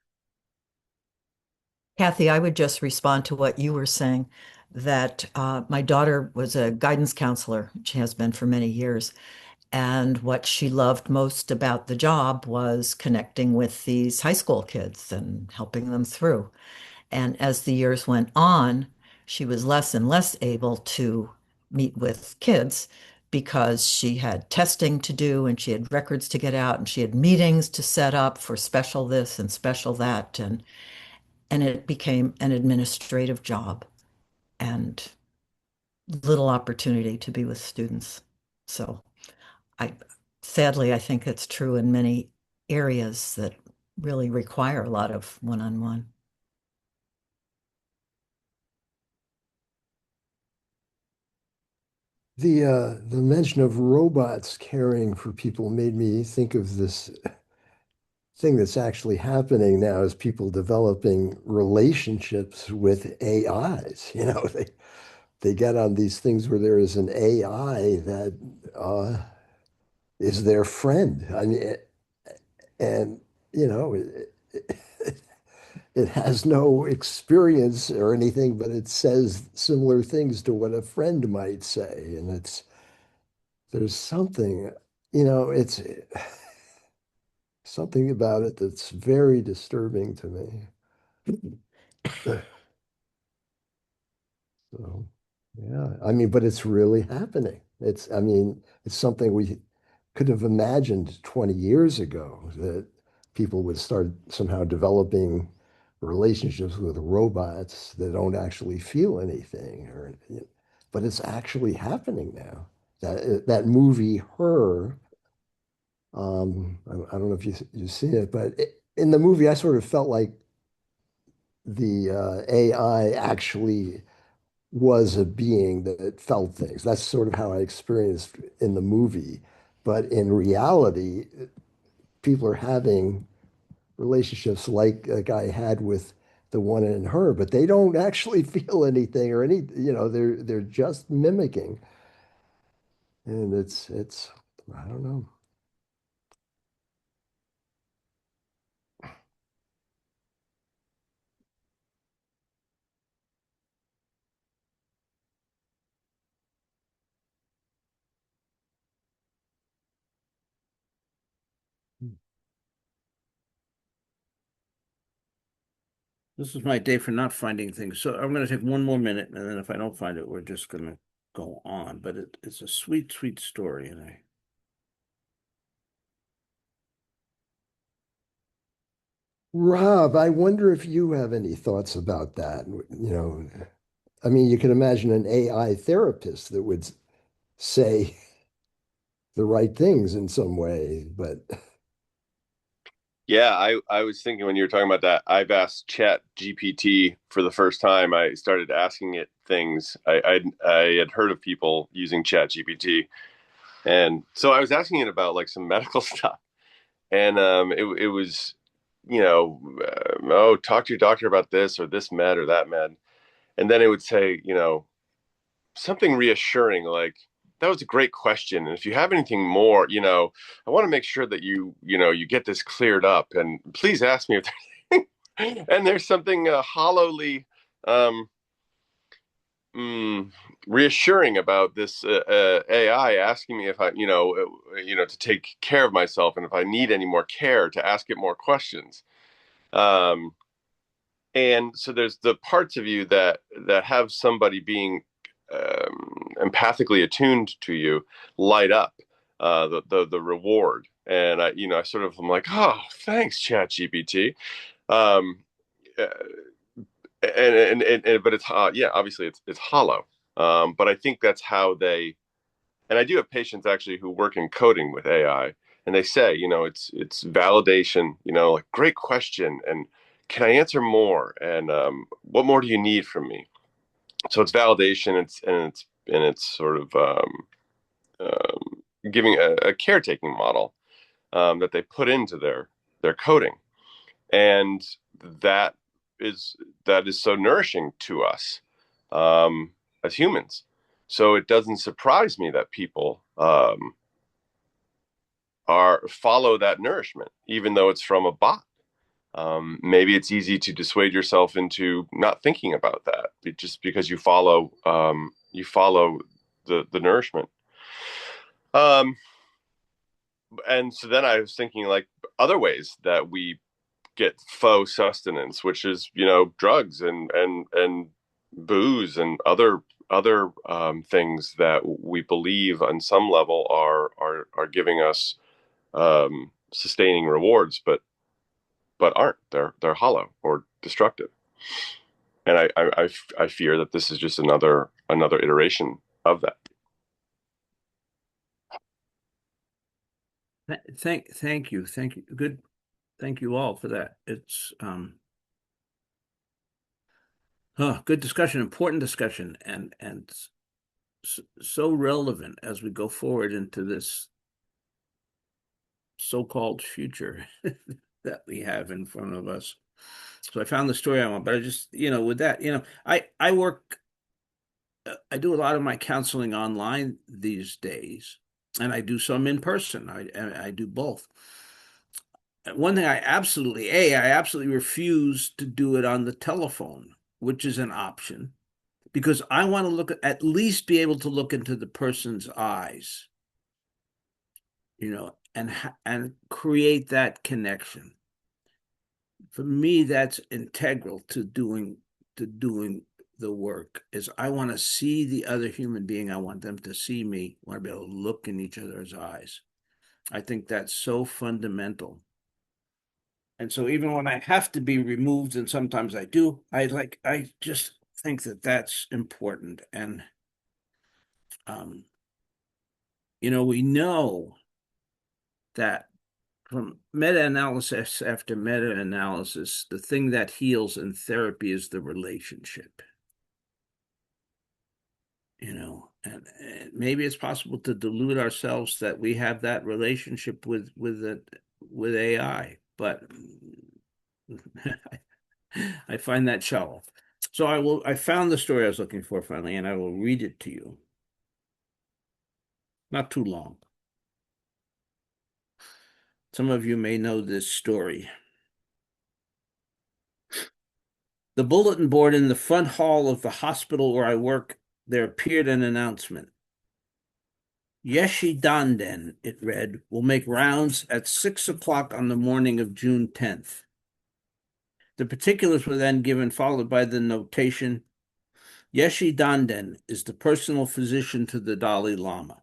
Kathy, I would just respond to what you were saying, that my daughter was a guidance counselor. She has been for many years. And what she loved most about the job was connecting with these high school kids and helping them through. And as the years went on, she was less and less able to meet with kids because she had testing to do and she had records to get out and she had meetings to set up for special this and special that. And it became an administrative job and little opportunity to be with students. So I sadly, I think it's true in many areas that really require a lot of one-on-one. The mention of robots caring for people made me think of this thing that's actually happening now is people developing relationships with AIs. They get on these things where there is an AI that is their friend. I mean, and it has no experience or anything, but it says similar things to what a friend might say, and there's something, it's something about it that's very disturbing to me. So, yeah, I mean, but it's really happening. I mean, it's something we could have imagined 20 years ago that people would start somehow developing relationships with robots that don't actually feel anything, but it's actually happening now. That movie, Her, I don't know if you've seen it, but in the movie, I sort of felt like the AI actually was a being that felt things. That's sort of how I experienced in the movie. But in reality, people are having relationships like I had with the one in Her, but they don't actually feel anything or they're just mimicking. And it's I don't know. This is my day for not finding things. So I'm going to take one more minute, and then if I don't find it, we're just going to go on. But it's a sweet, sweet story, and Rob, I wonder if you have any thoughts about that. I mean, you can imagine an AI therapist that would say the right things in some way, but Yeah, I was thinking when you were talking about that, I've asked Chat GPT for the first time. I started asking it things. I had heard of people using Chat GPT, and so I was asking it about like some medical stuff, and it was, oh, talk to your doctor about this or this med or that med, and then it would say, something reassuring like, that was a great question, and if you have anything more, I want to make sure that you get this cleared up, and please ask me if there's and there's something hollowly um reassuring about this AI asking me if I, to take care of myself, and if I need any more care, to ask it more questions. Um, and so there's the parts of you that have somebody being empathically attuned to you light up the reward, and I sort of am like, oh, thanks, Chat GPT. Um, uh, but it's yeah, obviously it's hollow. But I think that's how they. And I do have patients actually who work in coding with AI, and they say, it's validation. Like, great question, and can I answer more? And what more do you need from me? So it's validation. It's sort of giving a caretaking model that they put into their coding, and that is that is so nourishing to us as humans. So it doesn't surprise me that people are follow that nourishment, even though it's from a bot. Maybe it's easy to dissuade yourself into not thinking about that, just because you follow the nourishment. And so then I was thinking like other ways that we get faux sustenance, which is drugs and booze and other things that we believe on some level are giving us sustaining rewards, but aren't. They're hollow or destructive. And I fear that this is just another iteration of that. Thank you. Good. Thank you all for that. It's good discussion, important discussion, and so relevant as we go forward into this so-called future that we have in front of us. So I found the story I want, but I just, with that, I work, I do a lot of my counseling online these days, and I do some in person. I do both. One thing I absolutely refuse to do it on the telephone, which is an option, because I want to at least be able to look into the person's eyes, and create that connection. For me, that's integral to doing the work. Is I want to see the other human being. I want them to see me. I want to be able to look in each other's eyes. I think that's so fundamental. And so even when I have to be removed, and sometimes I do, I just think that that's important. And we know that from meta-analysis after meta-analysis, the thing that heals in therapy is the relationship. And maybe it's possible to delude ourselves that we have that relationship with AI, but I find that shallow. So I found the story I was looking for finally, and I will read it to you. Not too long. Some of you may know this story. The bulletin board in the front hall of the hospital where I work, there appeared an announcement. Yeshi Danden, it read, will make rounds at 6 o'clock on the morning of June 10th. The particulars were then given, followed by the notation, Yeshi Danden is the personal physician to the Dalai Lama.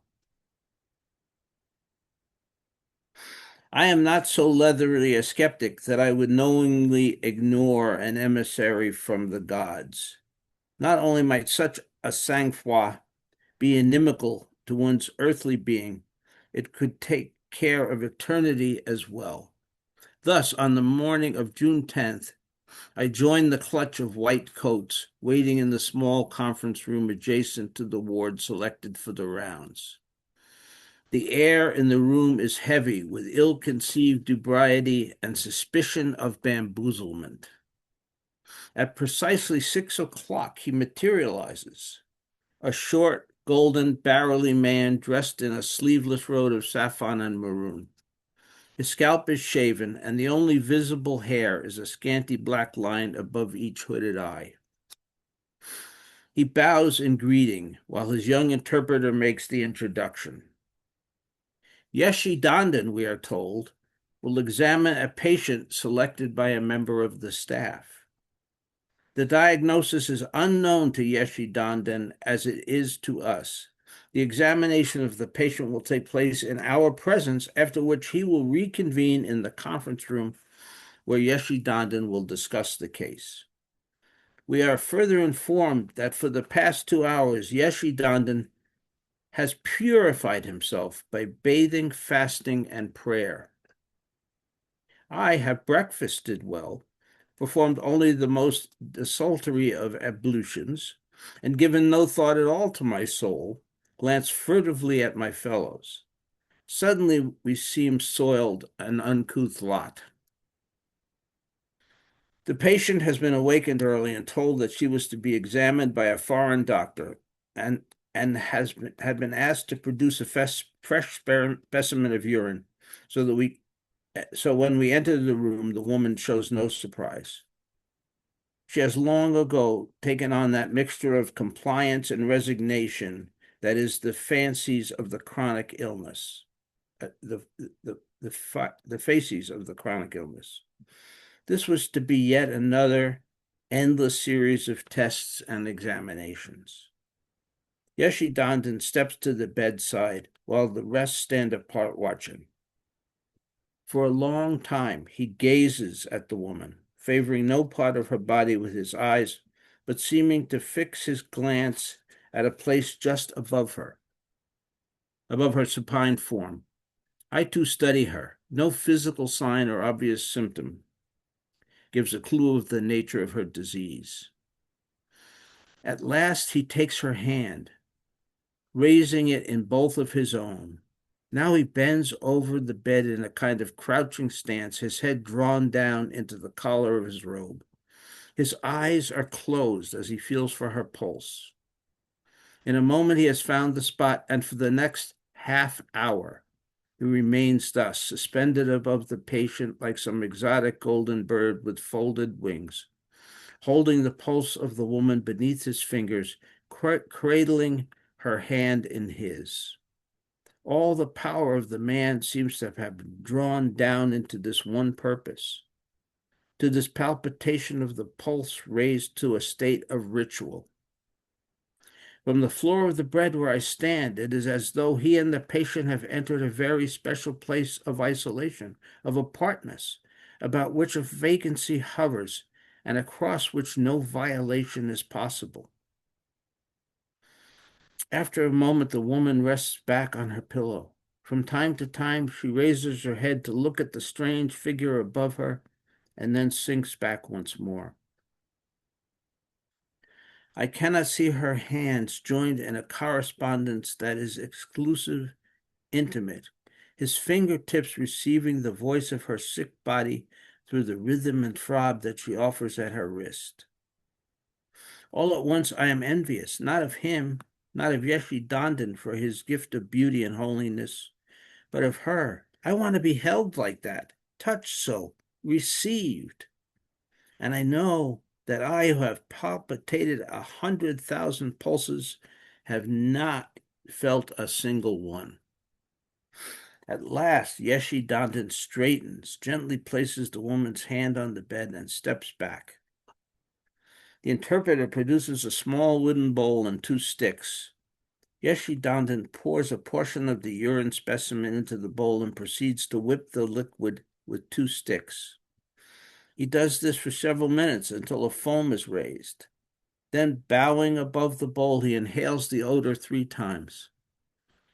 I am not so leatherily a skeptic that I would knowingly ignore an emissary from the gods. Not only might such a sang-froid be inimical to one's earthly being, it could take care of eternity as well. Thus, on the morning of June 10th, I joined the clutch of white coats waiting in the small conference room adjacent to the ward selected for the rounds. The air in the room is heavy with ill-conceived dubiety and suspicion of bamboozlement. At precisely 6 o'clock, he materializes, a short, golden, barrelly man dressed in a sleeveless robe of saffron and maroon. His scalp is shaven, and the only visible hair is a scanty black line above each hooded eye. He bows in greeting, while his young interpreter makes the introduction. Yeshi Dandan, we are told, will examine a patient selected by a member of the staff. The diagnosis is unknown to Yeshi Dandan as it is to us. The examination of the patient will take place in our presence, after which he will reconvene in the conference room where Yeshi Dandan will discuss the case. We are further informed that for the past 2 hours, Yeshi Dandan has purified himself by bathing, fasting, and prayer. I have breakfasted well, performed only the most desultory of ablutions, and given no thought at all to my soul, glanced furtively at my fellows. Suddenly we seem soiled, an uncouth lot. The patient has been awakened early and told that she was to be examined by a foreign doctor, and had been asked to produce a fresh specimen of urine, so when we entered the room, the woman shows no surprise. She has long ago taken on that mixture of compliance and resignation that is the fancies of the chronic illness, the facies of the chronic illness. This was to be yet another endless series of tests and examinations. Yeshi Dandan steps to the bedside while the rest stand apart watching. For a long time, he gazes at the woman, favoring no part of her body with his eyes, but seeming to fix his glance at a place just above her supine form. I too study her. No physical sign or obvious symptom gives a clue of the nature of her disease. At last, he takes her hand, raising it in both of his own. Now he bends over the bed in a kind of crouching stance, his head drawn down into the collar of his robe. His eyes are closed as he feels for her pulse. In a moment he has found the spot, and for the next half hour he remains thus, suspended above the patient like some exotic golden bird with folded wings, holding the pulse of the woman beneath his fingers, cradling her hand in his. All the power of the man seems to have been drawn down into this one purpose, to this palpitation of the pulse raised to a state of ritual. From the floor of the bed where I stand, it is as though he and the patient have entered a very special place of isolation, of apartness, about which a vacancy hovers and across which no violation is possible. After a moment, the woman rests back on her pillow. From time to time, she raises her head to look at the strange figure above her and then sinks back once more. I cannot see her hands joined in a correspondence that is exclusive, intimate, his fingertips receiving the voice of her sick body through the rhythm and throb that she offers at her wrist. All at once I am envious, not of him, not of Yeshi Dandan for his gift of beauty and holiness, but of her. I want to be held like that, touched so, received. And I know that I who have palpitated 100,000 pulses have not felt a single one. At last, Yeshi Dandan straightens, gently places the woman's hand on the bed, and steps back. The interpreter produces a small wooden bowl and 2 sticks. Yeshi Dandan pours a portion of the urine specimen into the bowl and proceeds to whip the liquid with 2 sticks. He does this for several minutes until a foam is raised. Then, bowing above the bowl, he inhales the odor 3 times.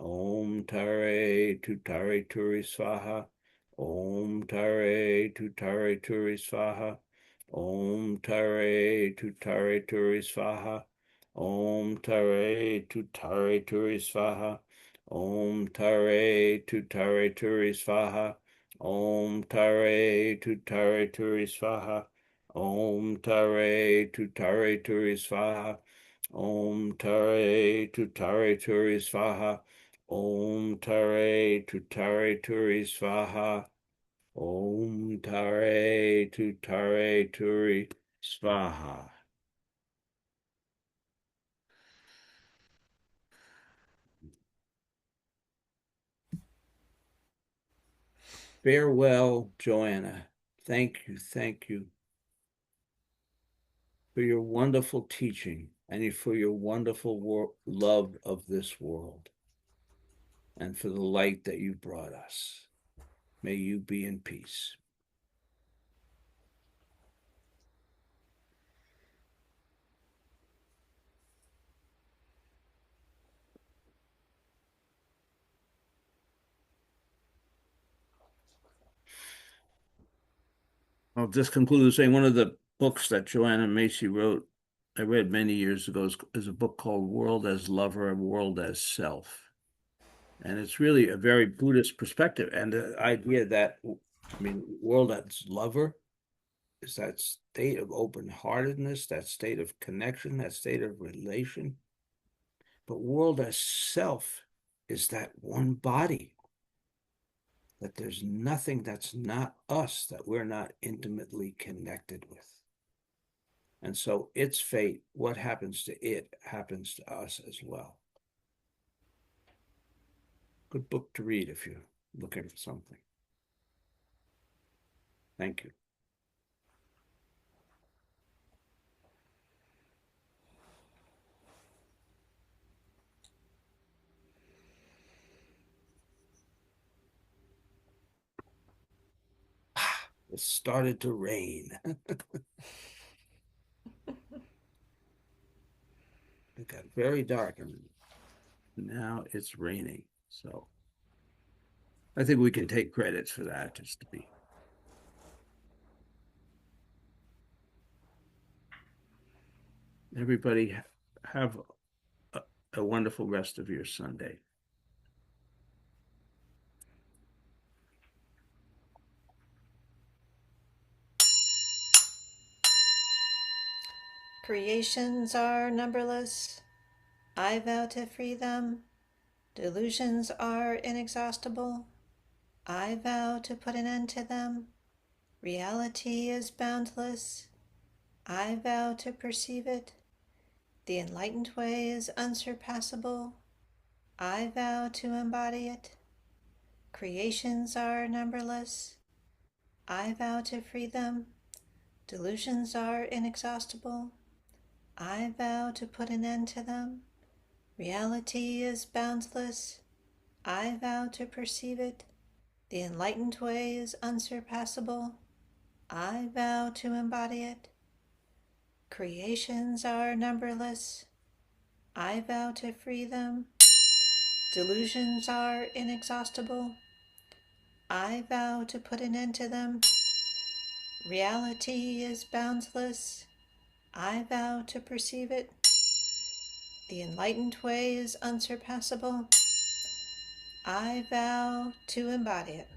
Om Tare Tutare Turi Swaha. Om Tare Tutare Turi Swaha. Om Tare Tutare Turi Swaha. Om Tare Tutare Turi Swaha. Om Tare Tutare Turi Swaha. Om Tare Tutare Turi Swaha. Om Tare Tutare Turi Swaha. Om Tare Tutare Turi Swaha. Om Tare Tutare Turi Swaha. Om Tare Tutare Turi Swaha. Farewell, Joanna. Thank you for your wonderful teaching and for your wonderful love of this world and for the light that you brought us. May you be in peace. I'll just conclude with saying one of the books that Joanna Macy wrote, I read many years ago, is a book called World as Lover, World as Self. And it's really a very Buddhist perspective. And the idea that, world as lover is that state of open-heartedness, that state of connection, that state of relation. But world as self is that one body, that there's nothing that's not us that we're not intimately connected with. And so its fate, what happens to it, happens to us as well. Good book to read if you're looking for something. Thank you. It started to rain. It got very dark and now it's raining. So I think we can take credits for that, just to be. Everybody have a wonderful rest of your Sunday. Creations are numberless. I vow to free them. Delusions are inexhaustible. I vow to put an end to them. Reality is boundless. I vow to perceive it. The enlightened way is unsurpassable. I vow to embody it. Creations are numberless. I vow to free them. Delusions are inexhaustible. I vow to put an end to them. Reality is boundless. I vow to perceive it. The enlightened way is unsurpassable. I vow to embody it. Creations are numberless. I vow to free them. Delusions are inexhaustible. I vow to put an end to them. Reality is boundless. I vow to perceive it. The enlightened way is unsurpassable. I vow to embody it.